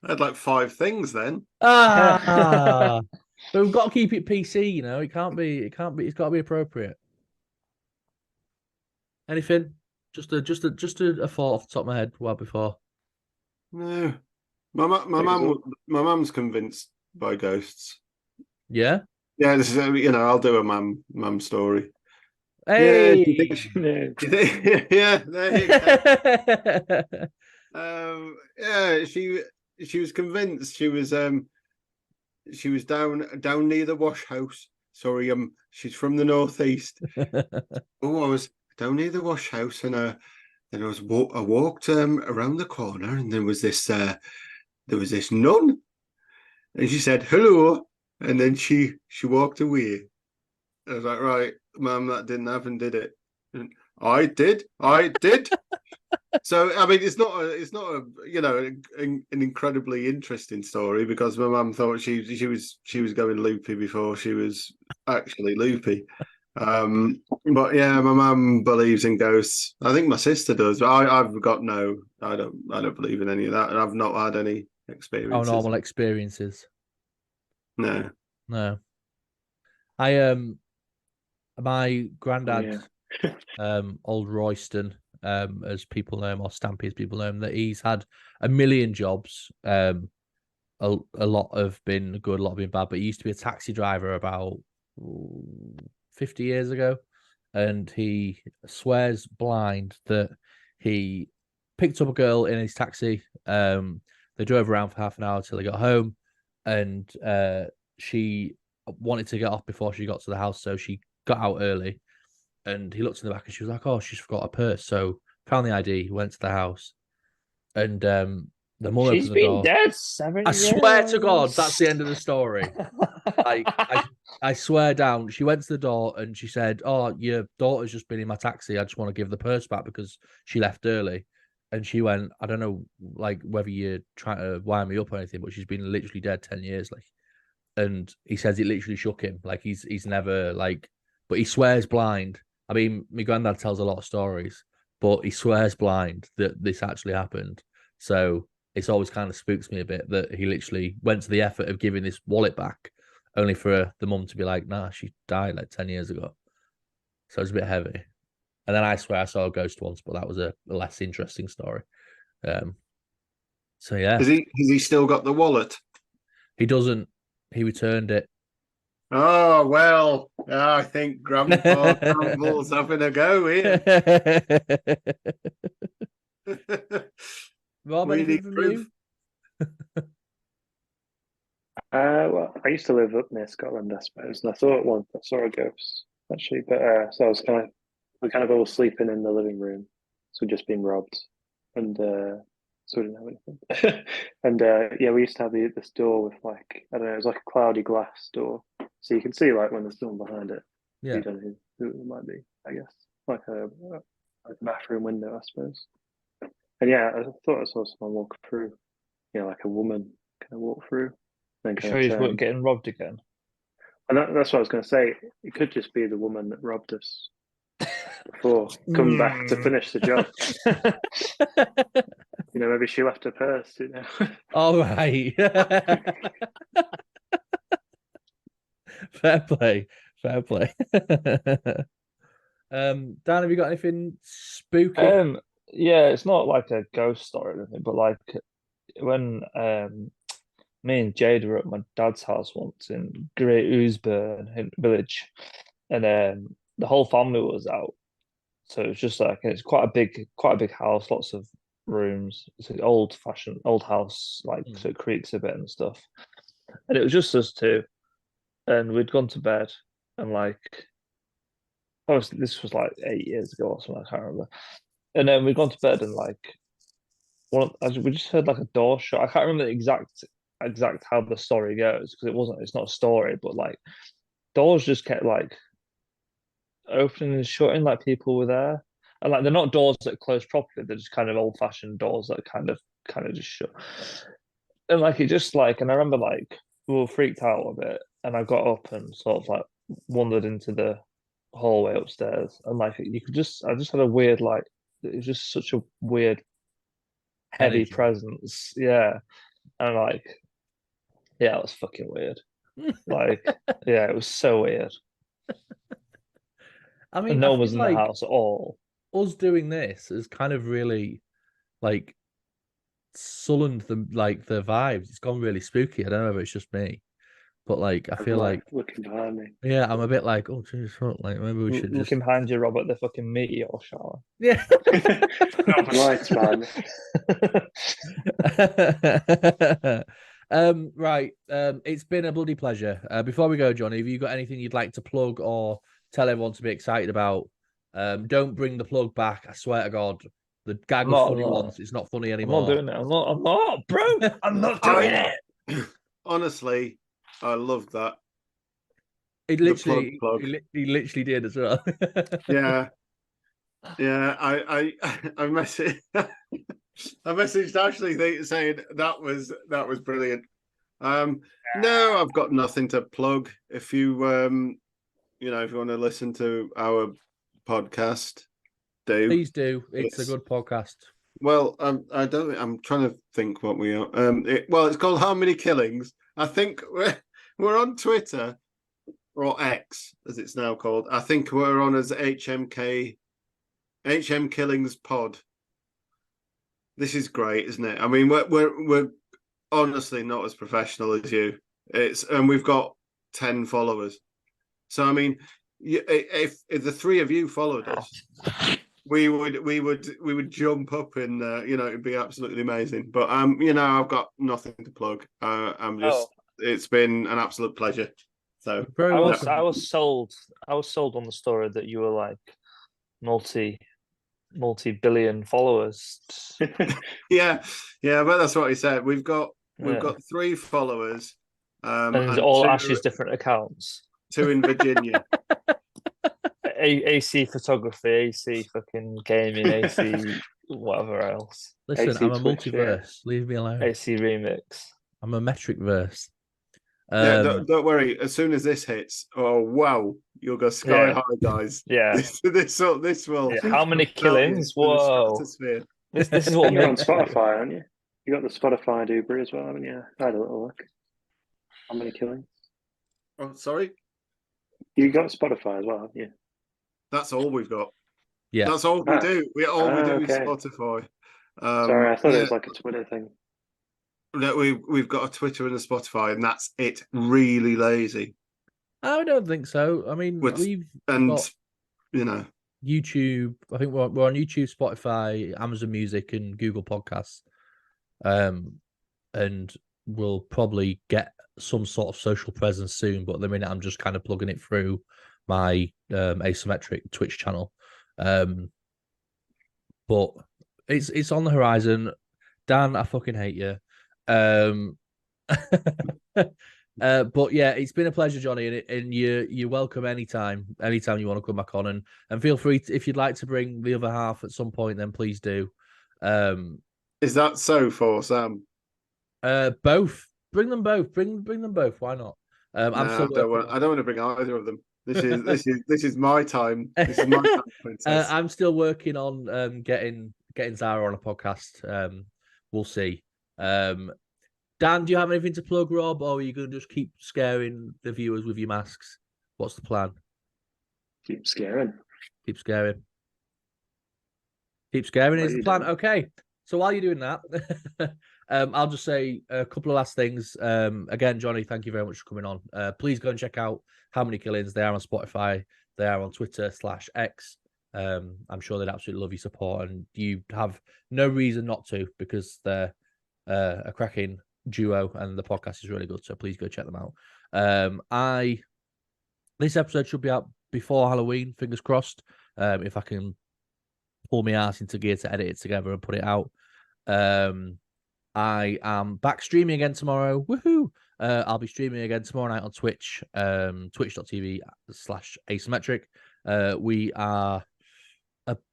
S2: I had like 5 things then.
S1: But we've got to keep it PC, you know. It's got to be appropriate. Anything? Just a thought off the top of my head while before.
S2: No. My mum's convinced by ghosts.
S1: Yeah?
S2: Yeah, this is, I'll do a mum story.
S1: Hey!
S2: Yeah, there you go. Yeah, she was convinced. She was down near the wash house. Sorry, she's from the northeast. I was down near the wash house, and then I walked around the corner, and there was this nun, and she said hello, and then she walked away. I was like, right, Mum, that didn't happen, did it? And I did. So I mean, it's not an incredibly interesting story, because my mum thought she was going loopy before she was actually loopy. But yeah, my mum believes in ghosts. I think my sister does, but I've got no. I don't believe in any of that, and I've not had any experiences.
S1: Oh, normal experiences.
S2: No.
S1: My granddad, old Royston, as people know him, or Stampy as people know him, that he's had a million jobs. A lot have been good, a lot have been bad, but he used to be a taxi driver about 50 years ago, and he swears blind that he picked up a girl in his taxi. They drove around for half an hour till they got home, and she wanted to get off before she got to the house, so she got out early. And he looked in the back, and she was like, "Oh, she's forgot her purse." So found the ID, went to the house, and the mum opened the door.
S3: She's been dead 7 years.
S1: I swear to God, that's the end of the story. I swear down. She went to the door and she said, "Oh, your daughter's just been in my taxi. I just want to give the purse back because she left early." And she went, "I don't know, like, whether you're trying to wind me up or anything, but she's been literally dead 10 years." Like, and he says it literally shook him. Like, he's never, like, but he swears blind. I mean, my granddad tells a lot of stories, but he swears blind that this actually happened. So it's always kind of spooks me a bit that he literally went to the effort of giving this wallet back, only for the mum to be like, "Nah, she died like 10 years ago." So it's a bit heavy. And then I swear I saw a ghost once, but that was a less interesting story. So yeah.
S2: Has he still got the wallet?
S1: He doesn't. He returned it.
S2: Oh, well, I think Grandpa Campbell's having a go here.
S1: Rob, anything from you?
S4: Well, I used to live up near Scotland, I suppose, and I thought once I saw a ghost, actually, but so we kind of all sleeping in the living room, so we'd just been robbed, and so we didn't have anything. And yeah, we used to have this door with like, I don't know, it was like a cloudy glass door, so you can see like when there's someone behind it.
S1: Yeah.
S4: You don't know who it might be. I guess like a bathroom window, I suppose. And yeah, I thought I saw someone walk through. You know, like a woman kind of walk through, then
S3: You
S4: kind
S3: sure
S4: of
S3: you
S4: turn.
S3: weren't getting robbed again?
S4: And that's what I was going to say. It could just be the woman that robbed us before, come back to finish the job. You know, maybe she left her purse. You know.
S1: All right. Fair play. Fair play. Dan, have you got anything spooky?
S3: Yeah, it's not like a ghost story or anything, but like when me and Jade were at my dad's house once in Great Ousburn village, and the whole family was out. So it was just like it's quite a big house, lots of rooms. It's an old house, like so it creaks a bit and stuff. And it was just us two, and we'd gone to bed, and like, obviously this was like 8 years ago or something, I can't remember. And then we'd gone to bed, and like, we just heard like a door shut. I can't remember the exact how the story goes because it's not a story, but like doors just kept like opening and shutting, like people were there, and like they're not doors that close properly. They're just kind of old fashioned doors that kind of just shut. And like it just like, and I remember like we were freaked out a bit, and I got up and sort of like wandered into the hallway upstairs, and like I just had a weird like it was just such a weird heavy
S1: Energy.
S3: presence, yeah, and like yeah, it was fucking weird. Like yeah, it was so weird.
S1: I mean,
S3: And
S1: I
S3: no one
S1: feel
S3: was in the
S1: like
S3: house at all.
S1: us doing this is kind of really like sullied the vibes. It's gone really spooky. I don't know if it's just me, but like I feel like
S4: looking behind me.
S1: yeah, I'm a bit like, oh Jesus, like maybe we should
S3: Looking behind you, Robert, the fucking meteor shower.
S1: Yeah.
S4: Northern Lights behind me.
S1: Right. It's been a bloody pleasure. Before we go, Johnny, have you got anything you'd like to plug or tell everyone to be excited about? Don't bring the plug back. I swear to God, the gag was funny once. It's not funny anymore.
S3: I'm not doing it. I'm not, bro. I'm not doing it.
S2: Honestly, I love that.
S1: He literally did as well.
S2: Yeah. I messaged I messaged Ashley saying that was brilliant. No, I've got nothing to plug. If you if you want to listen to our podcast,
S1: Please do. It's a good podcast.
S2: Well, I'm trying to think what we are. It's called How Many Killings. I think we're on Twitter, or X as it's now called. I think we're on as HM Killings Pod. This is great, isn't it? I mean, we're honestly not as professional as you. And we've got 10 followers. So I mean, if the three of you followed us, we would jump up and it'd be absolutely amazing. But I've got nothing to plug. It's been an absolute pleasure. So
S3: I was sold on the story that you were like multi-billion followers.
S2: yeah, but that's what he said. We've got 3 followers.
S3: And all Ash's different accounts.
S2: 2 in Virginia.
S3: AC photography, AC fucking gaming, AC whatever else.
S1: Listen,
S3: AC
S1: I'm a multiverse. Leave me alone.
S3: AC remix.
S1: I'm a metric verse.
S2: Yeah, don't worry. As soon as this hits, oh wow, you'll go sky high, guys.
S3: Yeah,
S2: this will.
S3: Yeah. How many killings? Whoa! This is what
S4: you're on Spotify, aren't you? You got the Spotify Uber as well, haven't you? I had a little look. How many killings?
S2: Oh, sorry.
S4: You got Spotify as well, haven't you?
S2: That's all we've got.
S1: Yeah,
S2: that's all we do. We do is Spotify.
S4: Sorry, I thought it was like a Twitter thing.
S2: No, we've got a Twitter and a Spotify, and that's it. Really lazy.
S1: I don't think so. I mean, we've got
S2: YouTube.
S1: I think we're on YouTube, Spotify, Amazon Music, and Google Podcasts. And we'll probably get some sort of social presence soon. But at the minute, I'm just kind of plugging it through my ACmmetric Twitch channel. But it's on the horizon. Dan, I fucking hate you. But yeah, it's been a pleasure, Johnny, and you're welcome anytime you want to come back on, and feel free if you'd like to bring the other half at some point, then please do.
S2: Is that so for Sam?
S1: Both. Bring them both. Bring them both. Why not? I'm still
S2: I don't want to bring either of them. This is my time. This is my time, princess.
S1: I'm still working on getting Zara on a podcast. We'll see. Dan, do you have anything to plug, Rob, or are you going to just keep scaring the viewers with your masks? What's the plan?
S4: Keep scaring.
S1: Keep scaring. Keep scaring
S4: What
S1: is
S4: are
S1: the
S4: you
S1: plan.
S4: doing?
S1: Okay. So while you're doing that, I'll just say a couple of last things. Again, Johnny, thank you very much for coming on. Please go and check out How Many Killings. They are on Spotify. They are on Twitter/X. I'm sure they'd absolutely love your support, and you have no reason not to, because they're a cracking duo and the podcast is really good. So please go check them out. This episode should be out before Halloween. Fingers crossed. If I can pull my ass into gear to edit it together and put it out. I am back streaming again tomorrow. Woohoo! I'll be streaming again tomorrow night on Twitch, twitch.tv/ACmmetric.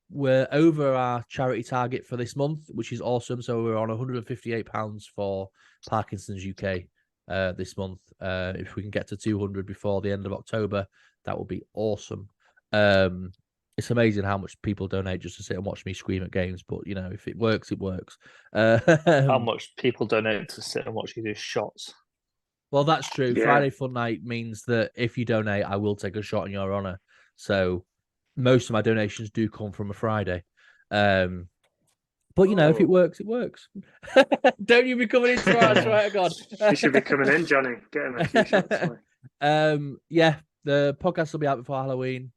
S1: We're over our charity target for this month, which is awesome. So we're on £158 for Parkinson's UK this month. If we can get to 200 before the end of October, that would be awesome. It's amazing how much people donate just to sit and watch me scream at games. But, you know, if it works, it works.
S3: How much people donate to sit and watch you do shots?
S1: Well, that's true.
S4: Yeah.
S1: Friday Fun Night means that if you donate, I will take a shot in your honour. So most of my donations do come from a Friday. But, you know, if it works, it works. Don't you be coming in tomorrow, I swear to God.
S4: You should be coming in, Johnny. Get him a few shots.
S1: Yeah, the podcast will be out before Halloween.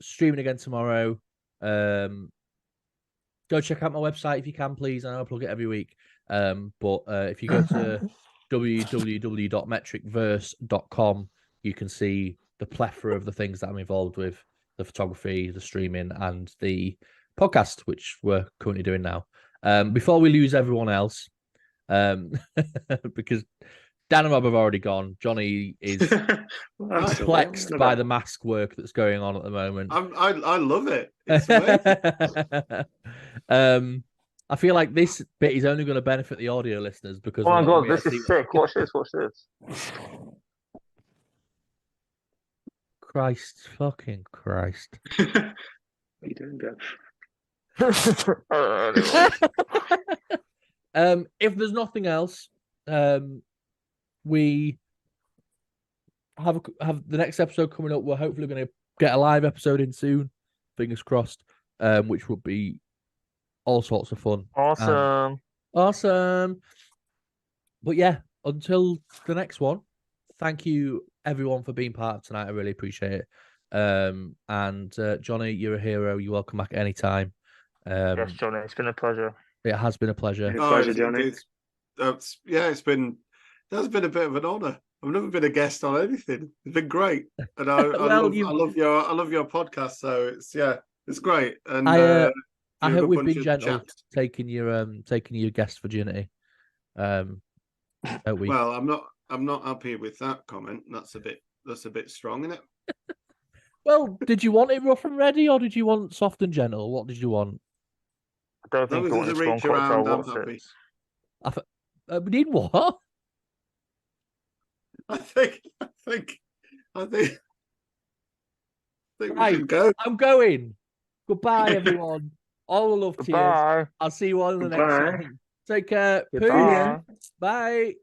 S1: Streaming again tomorrow. Go check out my website if you can, please. I know I plug it every week. But if you go to www.metricverse.com, you can see the plethora of the things that I'm involved with: the photography, the streaming, and the podcast, which we're currently doing now. Before we lose everyone else, because Dan and Rob have already gone. Johnny is perplexed by the mask work that's going on at the moment.
S2: I love it. It's amazing.
S1: I feel like this bit is only going to benefit the audio listeners because.
S3: Oh my God, this is sick! Watch this! Watch this!
S1: Christ, fucking Christ!
S4: What are you doing, Gav?
S1: If there's nothing else, we have the next episode coming up. We're hopefully going to get a live episode in soon, fingers crossed, which would be all sorts of fun. Awesome. But yeah, until the next one, thank you everyone for being part of tonight. I really appreciate it. And Johnny, you're a hero. You're welcome back anytime.
S3: Yes, Johnny, it's been a pleasure.
S1: It has been a pleasure.
S4: Pleasure, Johnny.
S2: That's been a bit of an honour. I've never been a guest on anything. It's been great, and I love your podcast. So it's great. And
S1: I hope we've been gentle taking your guest virginity. Don't we?
S2: Well, I'm not happy with that comment. That's a bit strong, isn't it?
S1: Well, did you want it rough and ready, or did you want soft and gentle? What did you want?
S3: I don't think you want a strong cocktail. What's it?
S1: We need what?
S2: I think we should go.
S1: I'm going. Goodbye, everyone. All the love to you.
S3: Bye.
S1: I'll see you all in the next one. Take care.
S3: Goodbye.
S1: Bye.